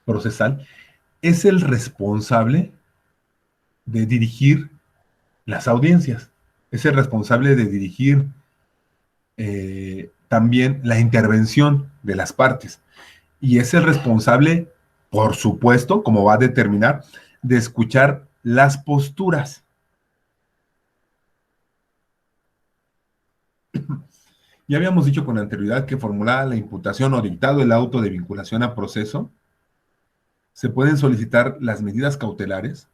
procesal es el responsable de dirigir las audiencias, es el responsable de dirigir también la intervención de las partes y es el responsable, por supuesto, como va a determinar, de escuchar las posturas. Ya habíamos dicho con anterioridad que formulada la imputación o dictado el auto de vinculación a proceso, se pueden solicitar las medidas cautelares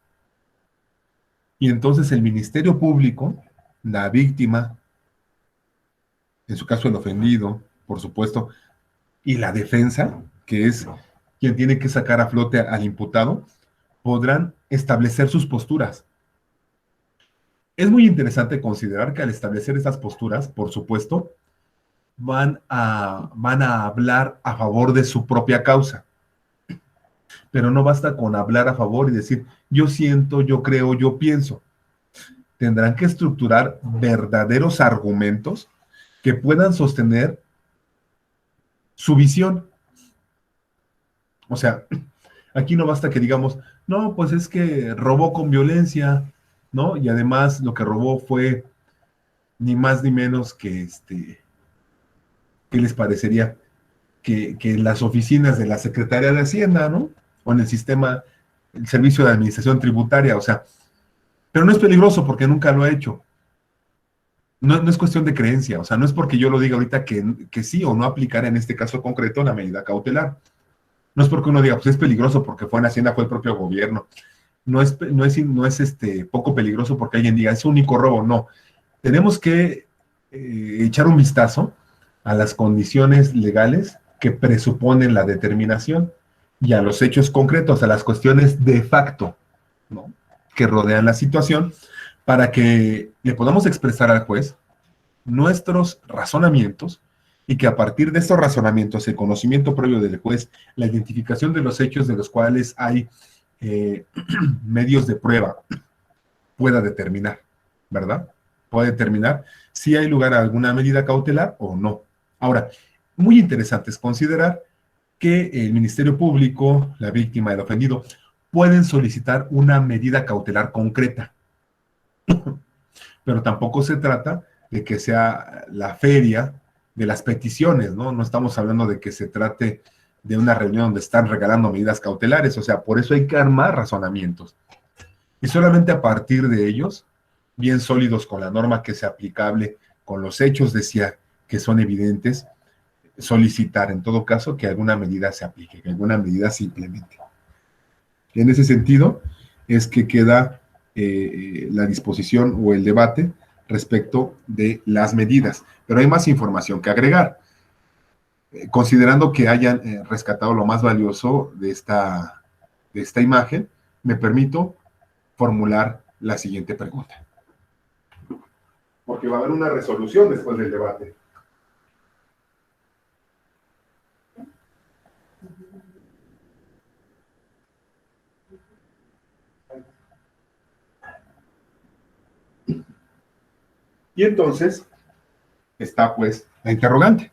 y entonces el Ministerio Público, la víctima, en su caso el ofendido, por supuesto, y la defensa, que es quien tiene que sacar a flote al imputado, podrán establecer sus posturas. Es muy interesante considerar que al establecer estas posturas, por supuesto, van a hablar a favor de su propia causa. Pero no basta con hablar a favor y decir, yo siento, yo creo, yo pienso. Tendrán que estructurar verdaderos argumentos que puedan sostener su visión. O sea, aquí no basta que digamos, no, pues es que robó con violencia, ¿no? Y además lo que robó fue ni más ni menos que ¿qué les parecería? Que en las oficinas de la Secretaría de Hacienda, ¿no? O en el sistema, el servicio de administración tributaria, o sea, pero no es peligroso porque nunca lo ha hecho. No, no es cuestión de creencia, o sea, no es porque yo lo diga ahorita que sí o no aplicar en este caso concreto la medida cautelar. No es porque uno diga, pues es peligroso porque fue en Hacienda, fue el propio gobierno. No es poco peligroso porque alguien diga, es un único robo, no. Tenemos que echar un vistazo a las condiciones legales que presuponen la determinación y a los hechos concretos, a las cuestiones de facto, ¿no?, que rodean la situación, para que le podamos expresar al juez nuestros razonamientos y que a partir de estos razonamientos, el conocimiento previo del juez, la identificación de los hechos de los cuales hay medios de prueba, pueda determinar, ¿verdad? Puede determinar si hay lugar a alguna medida cautelar o no. Ahora, muy interesante es considerar que el Ministerio Público, la víctima, el ofendido, pueden solicitar una medida cautelar concreta, pero tampoco se trata de que sea la feria de las peticiones, ¿no? No estamos hablando de que se trate de una reunión donde están regalando medidas cautelares, o sea, por eso hay que armar razonamientos. Y solamente a partir de ellos, bien sólidos con la norma que sea aplicable, con los hechos, decía, que son evidentes, solicitar en todo caso que alguna medida se aplique, que alguna medida se implemente. En ese sentido, es que queda la disposición o el debate respecto de las medidas. Pero hay más información que agregar. Considerando que hayan rescatado lo más valioso de esta imagen, me permito formular la siguiente pregunta. Porque va a haber una resolución después del debate. Y entonces está pues la interrogante.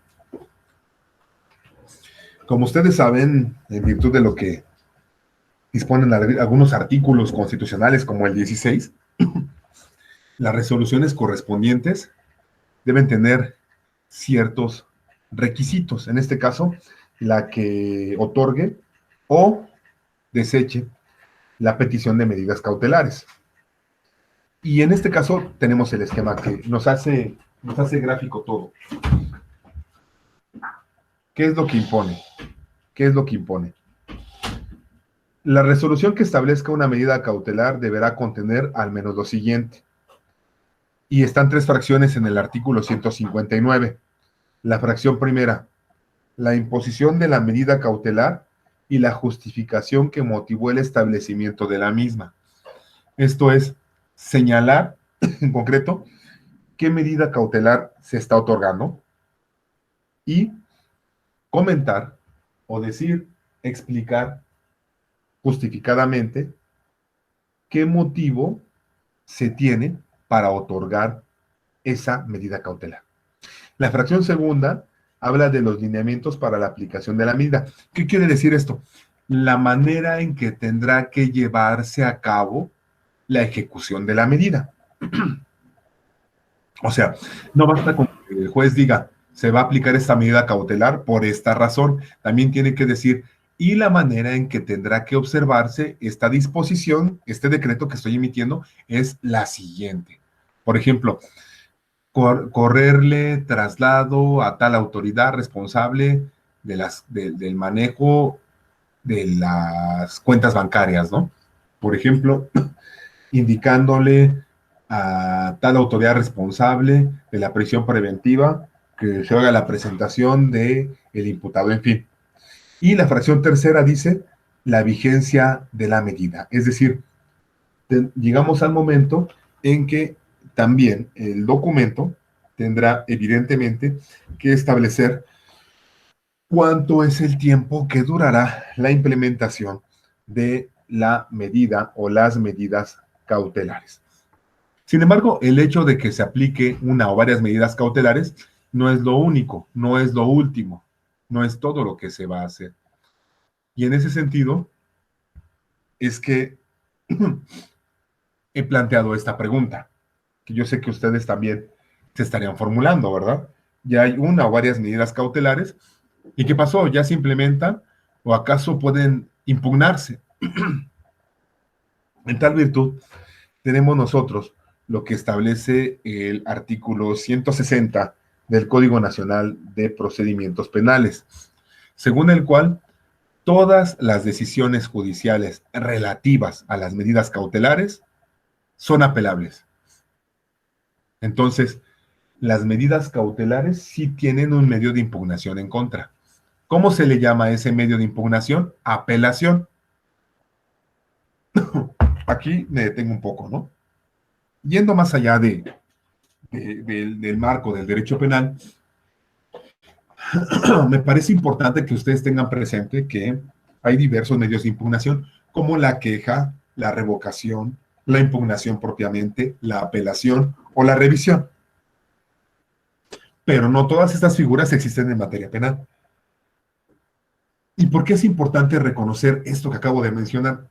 Como ustedes saben, en virtud de lo que disponen algunos artículos constitucionales como el 16, las resoluciones correspondientes deben tener ciertos requisitos. En este caso, la que otorgue o deseche la petición de medidas cautelares. Y en este caso tenemos el esquema que nos hace gráfico todo. ¿Qué es lo que impone? ¿Qué es lo que impone? La resolución que establezca una medida cautelar deberá contener al menos lo siguiente. Y están tres fracciones en el artículo 159. La fracción primera, la imposición de la medida cautelar y la justificación que motivó el establecimiento de la misma. Esto es señalar en concreto qué medida cautelar se está otorgando y comentar o decir, explicar justificadamente qué motivo se tiene para otorgar esa medida cautelar. La fracción segunda habla de los lineamientos para la aplicación de la medida. ¿Qué quiere decir esto? La manera en que tendrá que llevarse a cabo la ejecución de la medida. O sea, no basta con que el juez diga, se va a aplicar esta medida cautelar por esta razón. También tiene que decir, y la manera en que tendrá que observarse esta disposición, este decreto que estoy emitiendo, es la siguiente. Por ejemplo, correrle traslado a tal autoridad responsable del manejo de las cuentas bancarias, ¿no? Por ejemplo, indicándole a tal autoridad responsable de la prisión preventiva que se haga la presentación del imputado, en fin. Y la fracción tercera dice la vigencia de la medida. Es decir, llegamos al momento en que también el documento tendrá evidentemente que establecer cuánto es el tiempo que durará la implementación de la medida o las medidas cautelares. Sin embargo, el hecho de que se aplique una o varias medidas cautelares no es lo único, no es lo último, no es todo lo que se va a hacer. Y en ese sentido, es que he planteado esta pregunta, que yo sé que ustedes también se estarían formulando, ¿verdad? Ya hay una o varias medidas cautelares. ¿Y qué pasó? ¿Ya se implementan o acaso pueden impugnarse? En tal virtud, tenemos nosotros lo que establece el artículo 160 del Código Nacional de Procedimientos Penales, según el cual todas las decisiones judiciales relativas a las medidas cautelares son apelables. Entonces, las medidas cautelares sí tienen un medio de impugnación en contra. ¿Cómo se le llama a ese medio de impugnación? Apelación. Aquí me detengo un poco, ¿no? Yendo más allá del marco del derecho penal, me parece importante que ustedes tengan presente que hay diversos medios de impugnación, como la queja, la revocación, la impugnación propiamente, la apelación o la revisión. Pero no todas estas figuras existen en materia penal. ¿Y por qué es importante reconocer esto que acabo de mencionar?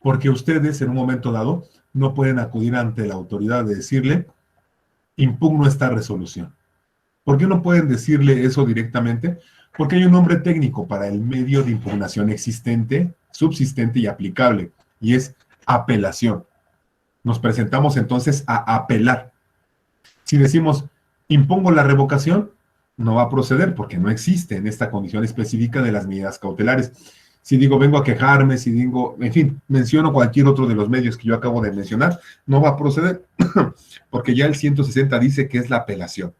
Porque ustedes en un momento dado no pueden acudir ante la autoridad de decirle, impugno esta resolución. ¿Por qué no pueden decirle eso directamente? Porque hay un nombre técnico para el medio de impugnación existente, subsistente y aplicable, y es apelación. Nos presentamos entonces a apelar. Si decimos, impongo la revocación, no va a proceder porque no existe en esta condición específica de las medidas cautelares. Si digo, vengo a quejarme, si digo, en fin, menciono cualquier otro de los medios que yo acabo de mencionar, no va a proceder porque ya el 160 dice que es la apelación.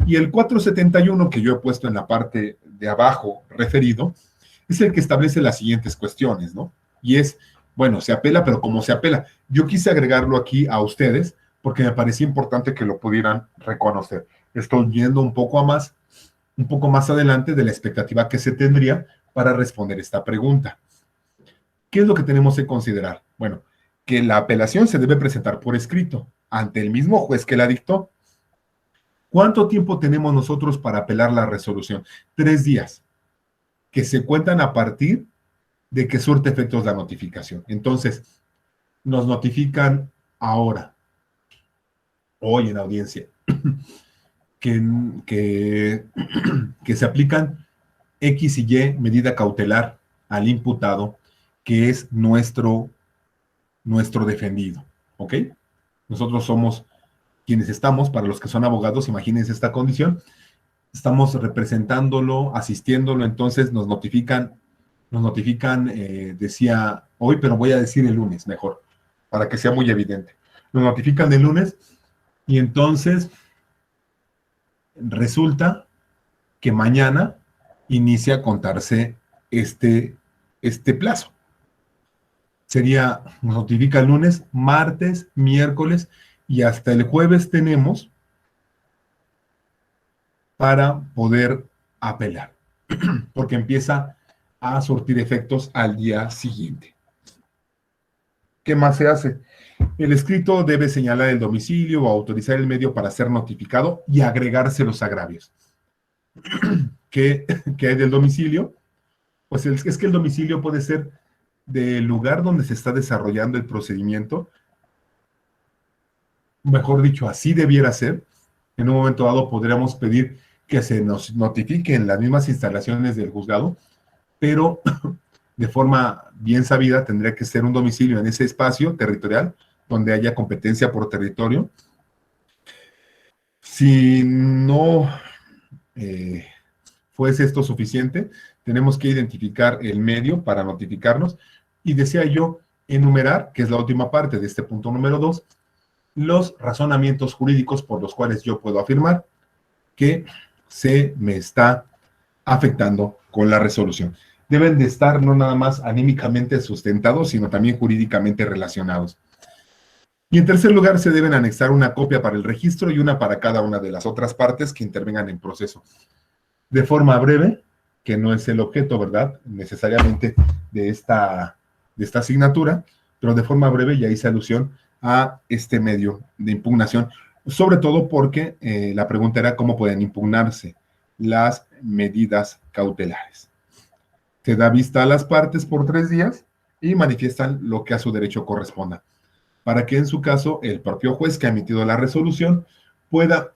Y el 471 que yo he puesto en la parte de abajo referido, es el que establece las siguientes cuestiones, ¿no? Y es, bueno, se apela, pero ¿cómo se apela? Yo quise agregarlo aquí a ustedes porque me parecía importante que lo pudieran reconocer. Estoy yendo un poco más adelante de la expectativa que se tendría para responder esta pregunta. ¿Qué es lo que tenemos que considerar? Bueno, que la apelación se debe presentar por escrito ante el mismo juez que la dictó. ¿Cuánto tiempo tenemos nosotros para apelar la resolución? 3 días, que se cuentan a partir de que surte efectos la notificación. Entonces, nos notifican ahora, hoy en audiencia, que se aplican X y Y medida cautelar al imputado, que es nuestro defendido, ¿ok? Nosotros somos quienes estamos, para los que son abogados, imagínense esta condición, estamos representándolo, asistiéndolo, entonces nos notifican, decía hoy, pero voy a decir el lunes mejor, para que sea muy evidente. Nos notifican el lunes y entonces resulta que mañana inicia a contarse este plazo. Sería, nos notifica el lunes, martes, miércoles y hasta el jueves tenemos para poder apelar, porque empieza a surtir efectos al día siguiente. ¿Qué más se hace? El escrito debe señalar el domicilio o autorizar el medio para ser notificado y agregarse los agravios. ¿Qué hay del domicilio? Pues es que el domicilio puede ser del lugar donde se está desarrollando el procedimiento, mejor dicho, así debiera ser. En un momento dado podríamos pedir que se nos notifique en las mismas instalaciones del juzgado, pero de forma bien sabida tendría que ser un domicilio en ese espacio territorial donde haya competencia por territorio. Si no fuese esto suficiente, tenemos que identificar el medio para notificarnos y decía yo enumerar, que es la última parte de este punto número 2, los razonamientos jurídicos por los cuales yo puedo afirmar que se me está afectando con la resolución. Deben de estar no nada más anímicamente sustentados, sino también jurídicamente relacionados. Y en tercer lugar, se deben anexar una copia para el registro y una para cada una de las otras partes que intervengan en proceso. De forma breve, que no es el objeto, ¿verdad? Necesariamente de esta asignatura, pero de forma breve ya hice alusión a este medio de impugnación, sobre todo porque la pregunta era cómo pueden impugnarse las medidas cautelares. Se da vista a las partes por 3 días y manifiestan lo que a su derecho corresponda, para que en su caso el propio juez que ha emitido la resolución pueda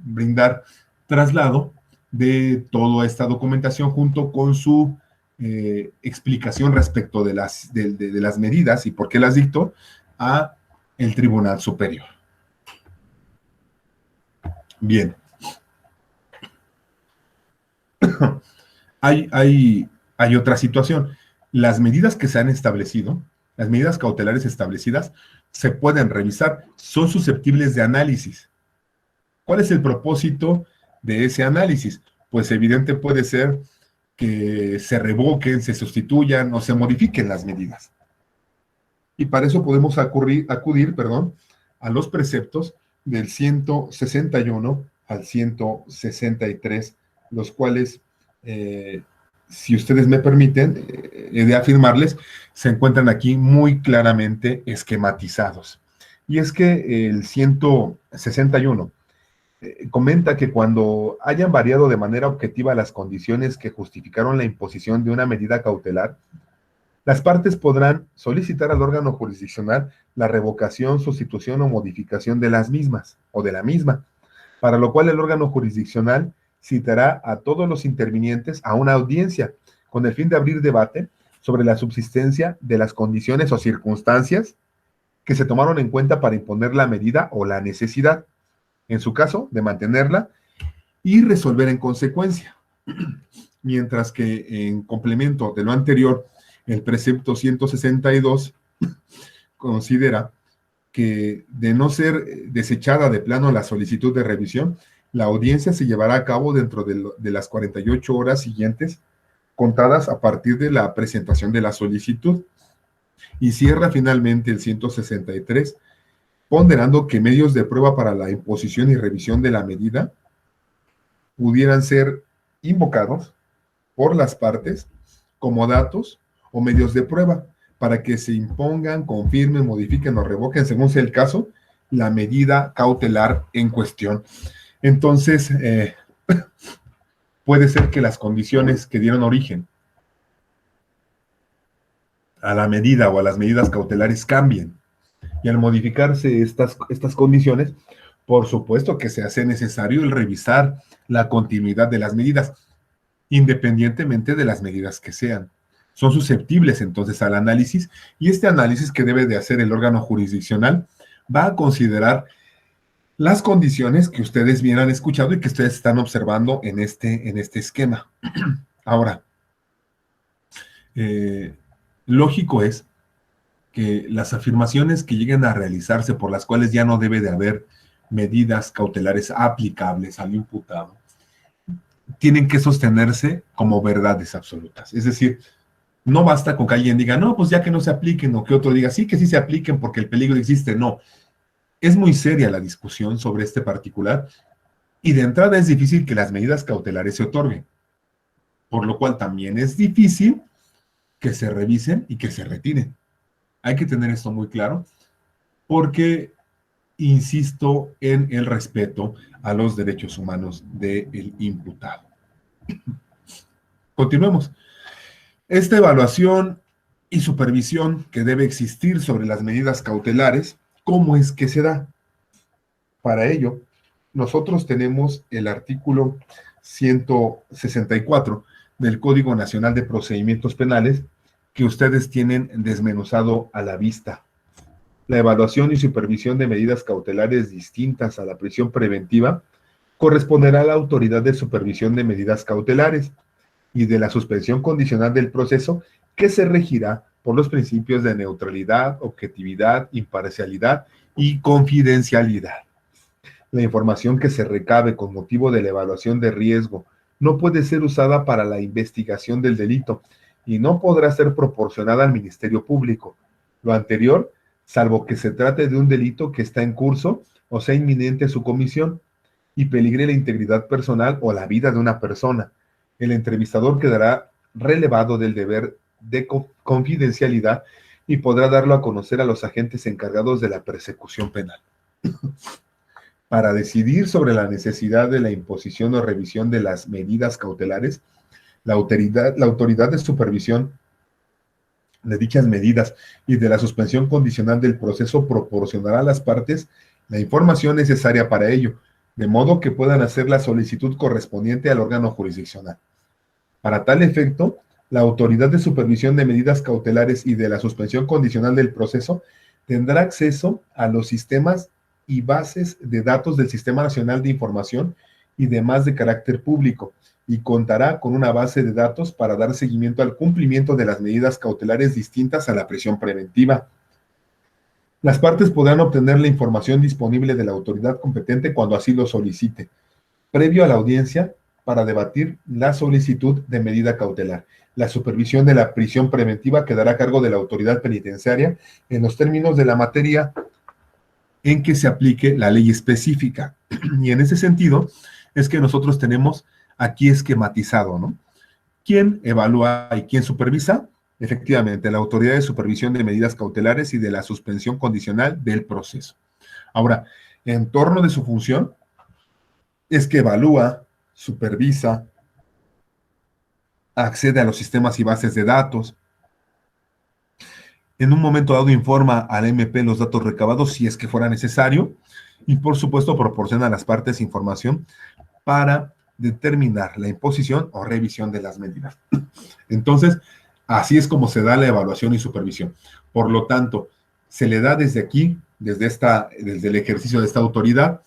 brindar traslado de toda esta documentación junto con su explicación respecto de las medidas y por qué las dictó a el Tribunal Superior. Bien. Hay otra situación. Las medidas que se han establecido, las medidas cautelares establecidas, se pueden revisar, son susceptibles de análisis. ¿Cuál es el propósito de ese análisis? Pues evidente puede ser que se revoquen, se sustituyan o se modifiquen las medidas. Y para eso podemos acudir, a los preceptos del 161 al 163, los cuales, si ustedes me permiten, he de afirmarles, se encuentran aquí muy claramente esquematizados. Y es que el 161 comenta que cuando hayan variado de manera objetiva las condiciones que justificaron la imposición de una medida cautelar, las partes podrán solicitar al órgano jurisdiccional la revocación, sustitución o modificación de las mismas o de la misma, para lo cual el órgano jurisdiccional citará a todos los intervinientes a una audiencia con el fin de abrir debate sobre la subsistencia de las condiciones o circunstancias que se tomaron en cuenta para imponer la medida o la necesidad, en su caso, de mantenerla y resolver en consecuencia. Mientras que en complemento de lo anterior, el precepto 162 considera que de no ser desechada de plano la solicitud de revisión, la audiencia se llevará a cabo dentro de las 48 horas siguientes, contadas a partir de la presentación de la solicitud. Y cierra finalmente el 163, ponderando que medios de prueba para la imposición y revisión de la medida pudieran ser invocados por las partes como datos o medios de prueba para que se impongan, confirmen, modifiquen o revoquen, según sea el caso, la medida cautelar en cuestión. Entonces, puede ser que las condiciones que dieron origen a la medida o a las medidas cautelares cambien. Y al modificarse estas condiciones, por supuesto que se hace necesario el revisar la continuidad de las medidas, independientemente de las medidas que sean. Son susceptibles entonces al análisis, y este análisis que debe de hacer el órgano jurisdiccional va a considerar las condiciones que ustedes bien han escuchado y que ustedes están observando en este esquema. Ahora, lógico es que las afirmaciones que lleguen a realizarse por las cuales ya no debe de haber medidas cautelares aplicables al imputado, tienen que sostenerse como verdades absolutas. Es decir, no basta con que alguien diga, no, pues ya que no se apliquen, o que otro diga, sí que sí se apliquen porque el peligro existe. No, es muy seria la discusión sobre este particular y de entrada es difícil que las medidas cautelares se otorguen, por lo cual también es difícil que se revisen y que se retiren. Hay que tener esto muy claro porque insisto en el respeto a los derechos humanos del imputado. Continuemos. Esta evaluación y supervisión que debe existir sobre las medidas cautelares, ¿cómo es que se da? Para ello, nosotros tenemos el artículo 164 del Código Nacional de Procedimientos Penales que ustedes tienen desmenuzado a la vista. La evaluación y supervisión de medidas cautelares distintas a la prisión preventiva corresponderá a la autoridad de supervisión de medidas cautelares y de la suspensión condicional del proceso, que se regirá por los principios de neutralidad, objetividad, imparcialidad y confidencialidad. La información que se recabe con motivo de la evaluación de riesgo no puede ser usada para la investigación del delito y no podrá ser proporcionada al Ministerio Público. Lo anterior, salvo que se trate de un delito que está en curso o sea inminente su comisión y peligre la integridad personal o la vida de una persona. El entrevistador quedará relevado del deber de confidencialidad y podrá darlo a conocer a los agentes encargados de la persecución penal. Para decidir sobre la necesidad de la imposición o revisión de las medidas cautelares, la autoridad de supervisión de dichas medidas y de la suspensión condicional del proceso proporcionará a las partes la información necesaria para ello, de modo que puedan hacer la solicitud correspondiente al órgano jurisdiccional. Para tal efecto, la autoridad de supervisión de medidas cautelares y de la suspensión condicional del proceso tendrá acceso a los sistemas y bases de datos del Sistema Nacional de Información y demás de carácter público, y contará con una base de datos para dar seguimiento al cumplimiento de las medidas cautelares distintas a la prisión preventiva. Las partes podrán obtener la información disponible de la autoridad competente cuando así lo solicite, previo a la audiencia para debatir la solicitud de medida cautelar. La supervisión de la prisión preventiva quedará a cargo de la autoridad penitenciaria en los términos de la materia en que se aplique la ley específica. Y en ese sentido es que nosotros tenemos aquí esquematizado, ¿no? ¿Quién evalúa y quién supervisa? Efectivamente, la autoridad de supervisión de medidas cautelares y de la suspensión condicional del proceso. Ahora, en torno de su función es que evalúa, supervisa, accede a los sistemas y bases de datos. En un momento dado informa al MP los datos recabados si es que fuera necesario y por supuesto proporciona a las partes información para determinar la imposición o revisión de las medidas. Entonces, así es como se da la evaluación y supervisión. Por lo tanto, se le da desde aquí, desde el ejercicio de esta autoridad,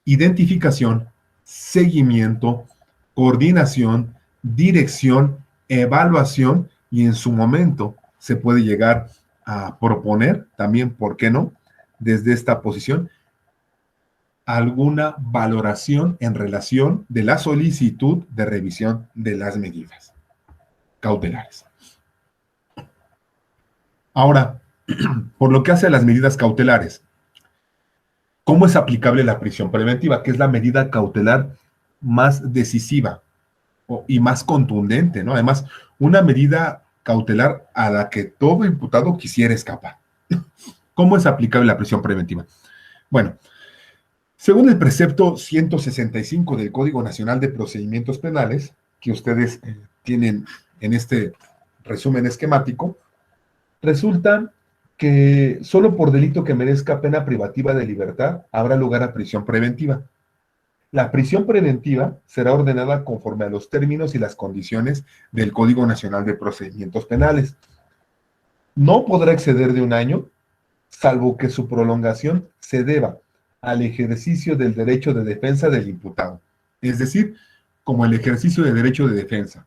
identificación, seguimiento, coordinación, dirección, evaluación y en su momento se puede llegar a proponer también, ¿por qué no?, desde esta posición, alguna valoración en relación de la solicitud de revisión de las medidas cautelares. Ahora, por lo que hace a las medidas cautelares, ¿cómo es aplicable la prisión preventiva? Que es la medida cautelar más decisiva y más contundente, ¿no? Además, una medida cautelar a la que todo imputado quisiera escapar. ¿Cómo es aplicable la prisión preventiva? Bueno, según el precepto 165 del Código Nacional de Procedimientos Penales, que ustedes tienen en este resumen esquemático, resulta que solo por delito que merezca pena privativa de libertad habrá lugar a prisión preventiva. La prisión preventiva será ordenada conforme a los términos y las condiciones del Código Nacional de Procedimientos Penales. No podrá exceder de un año, salvo que su prolongación se deba al ejercicio del derecho de defensa del imputado. Es decir, como el ejercicio de derecho de defensa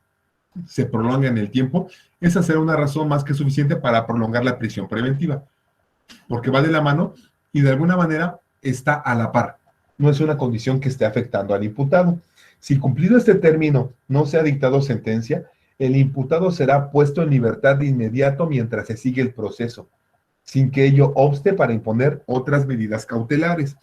se prolonga en el tiempo, esa será una razón más que suficiente para prolongar la prisión preventiva, porque va de la mano y de alguna manera está a la par. No es una condición que esté afectando al imputado. Si cumplido este término no se ha dictado sentencia, el imputado será puesto en libertad de inmediato mientras se sigue el proceso, sin que ello obste para imponer otras medidas cautelares.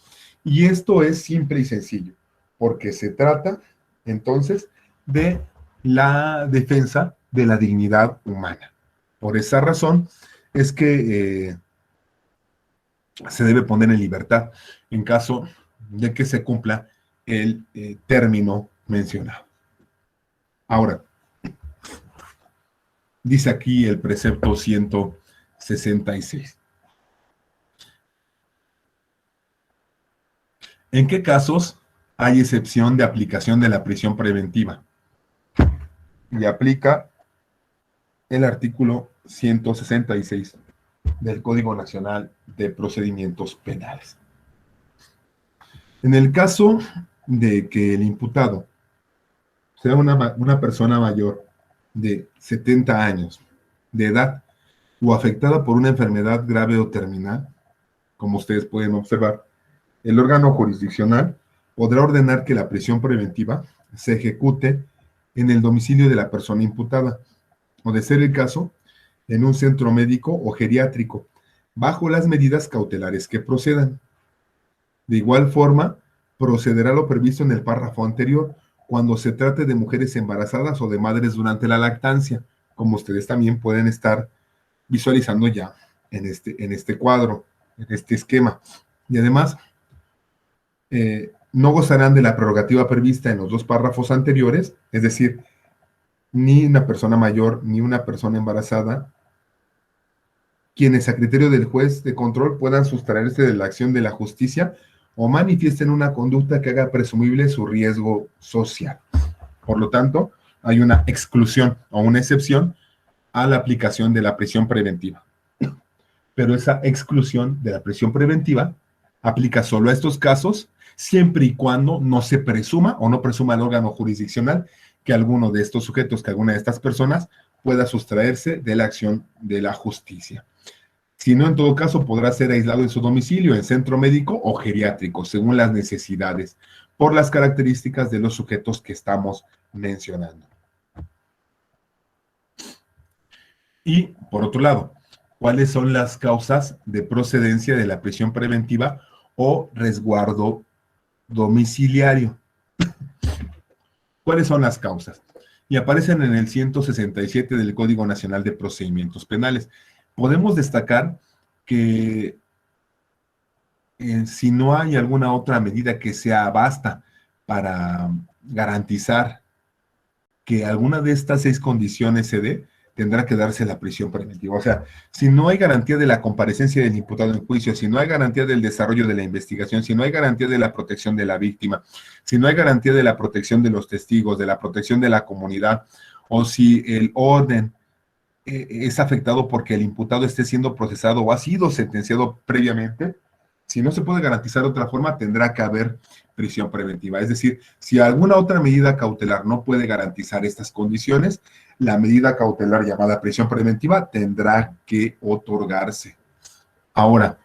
Y esto es simple y sencillo, porque se trata entonces de la defensa de la dignidad humana. Por esa razón es que se debe poner en libertad en caso de que se cumpla el término mencionado. Ahora, dice aquí el precepto 166. ¿En qué casos hay excepción de aplicación de la prisión preventiva? Y aplica el artículo 166 del Código Nacional de Procedimientos Penales. En el caso de que el imputado sea una persona mayor de 70 años de edad o afectada por una enfermedad grave o terminal, como ustedes pueden observar, el órgano jurisdiccional podrá ordenar que la prisión preventiva se ejecute en el domicilio de la persona imputada, o de ser el caso, en un centro médico o geriátrico, bajo las medidas cautelares que procedan. De igual forma, procederá lo previsto en el párrafo anterior, cuando se trate de mujeres embarazadas o de madres durante la lactancia, como ustedes también pueden estar visualizando ya en este cuadro, en este esquema. Y además, no gozarán de la prerrogativa prevista en los dos párrafos anteriores, es decir, ni una persona mayor ni una persona embarazada, quienes a criterio del juez de control puedan sustraerse de la acción de la justicia o manifiesten una conducta que haga presumible su riesgo social. Por lo tanto, hay una exclusión o una excepción a la aplicación de la prisión preventiva. Pero esa exclusión de la prisión preventiva aplica solo a estos casos, siempre y cuando no se presuma o no presuma el órgano jurisdiccional que alguno de estos sujetos, que alguna de estas personas pueda sustraerse de la acción de la justicia. Si no, en todo caso, podrá ser aislado en su domicilio, en centro médico o geriátrico, según las necesidades, por las características de los sujetos que estamos mencionando. Y, por otro lado, ¿cuáles son las causas de procedencia de la prisión preventiva o resguardo domiciliario? ¿Cuáles son las causas? Y aparecen en el 167 del Código Nacional de Procedimientos Penales. Podemos destacar que si no hay alguna otra medida que sea basta para garantizar que alguna de estas 6 condiciones se dé, tendrá que darse la prisión preventiva. O sea, si no hay garantía de la comparecencia del imputado en juicio, si no hay garantía del desarrollo de la investigación, si no hay garantía de la protección de la víctima, si no hay garantía de la protección de los testigos, de la protección de la comunidad, o si el orden es afectado porque el imputado esté siendo procesado o ha sido sentenciado previamente, si no se puede garantizar de otra forma, tendrá que haber prisión preventiva. Es decir, si alguna otra medida cautelar no puede garantizar estas condiciones, la medida cautelar llamada prisión preventiva tendrá que otorgarse. Ahora,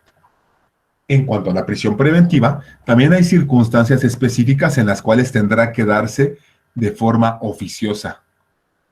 en cuanto a la prisión preventiva, también hay circunstancias específicas en las cuales tendrá que darse de forma oficiosa.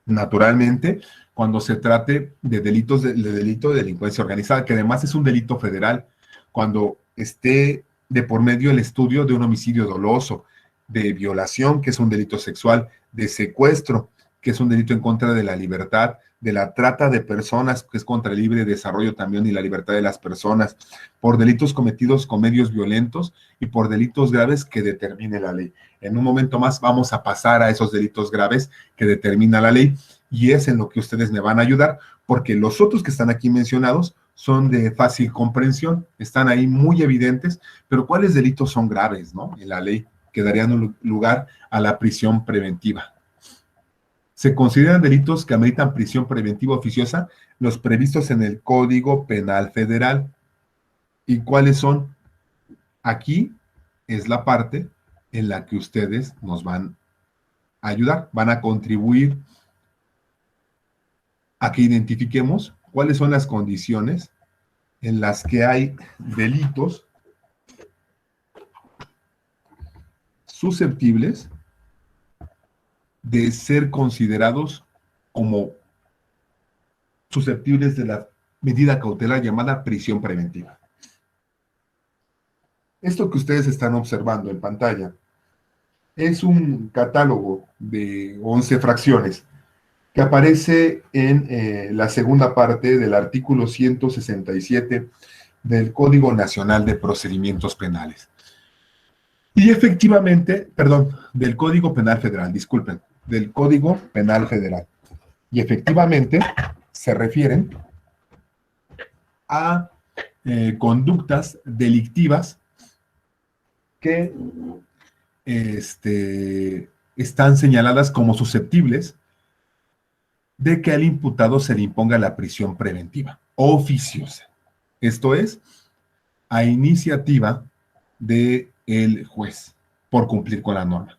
Naturalmente, cuando se trate de delito de delincuencia organizada, que además es un delito federal, cuando esté de por medio el estudio de un homicidio doloso, de violación, que es un delito sexual, de secuestro, que es un delito en contra de la libertad, de la trata de personas, que es contra el libre desarrollo también y la libertad de las personas, por delitos cometidos con medios violentos y por delitos graves que determine la ley. En un momento más vamos a pasar a esos delitos graves que determina la ley y es en lo que ustedes me van a ayudar, porque los otros que están aquí mencionados son de fácil comprensión, están ahí muy evidentes, pero ¿cuáles delitos son graves, no? En la ley que darían lugar a la prisión preventiva. Se consideran delitos que ameritan prisión preventiva oficiosa los previstos en el Código Penal Federal. ¿Y cuáles son? Aquí es la parte en la que ustedes nos van a ayudar, van a contribuir a que identifiquemos cuáles son las condiciones en las que hay delitos susceptibles de ser considerados como susceptibles de la medida cautelar llamada prisión preventiva. Esto que ustedes están observando en pantalla es un catálogo de 11 fracciones que aparece en la segunda parte del artículo 167 del Código Nacional de Procedimientos Penales. Y efectivamente, perdón, del Código Penal Federal, disculpen, del Código Penal Federal. Y efectivamente se refieren a conductas delictivas que están señaladas como susceptibles de que al imputado se le imponga la prisión preventiva oficiosa. Esto es, a iniciativa del juez, por cumplir con la norma.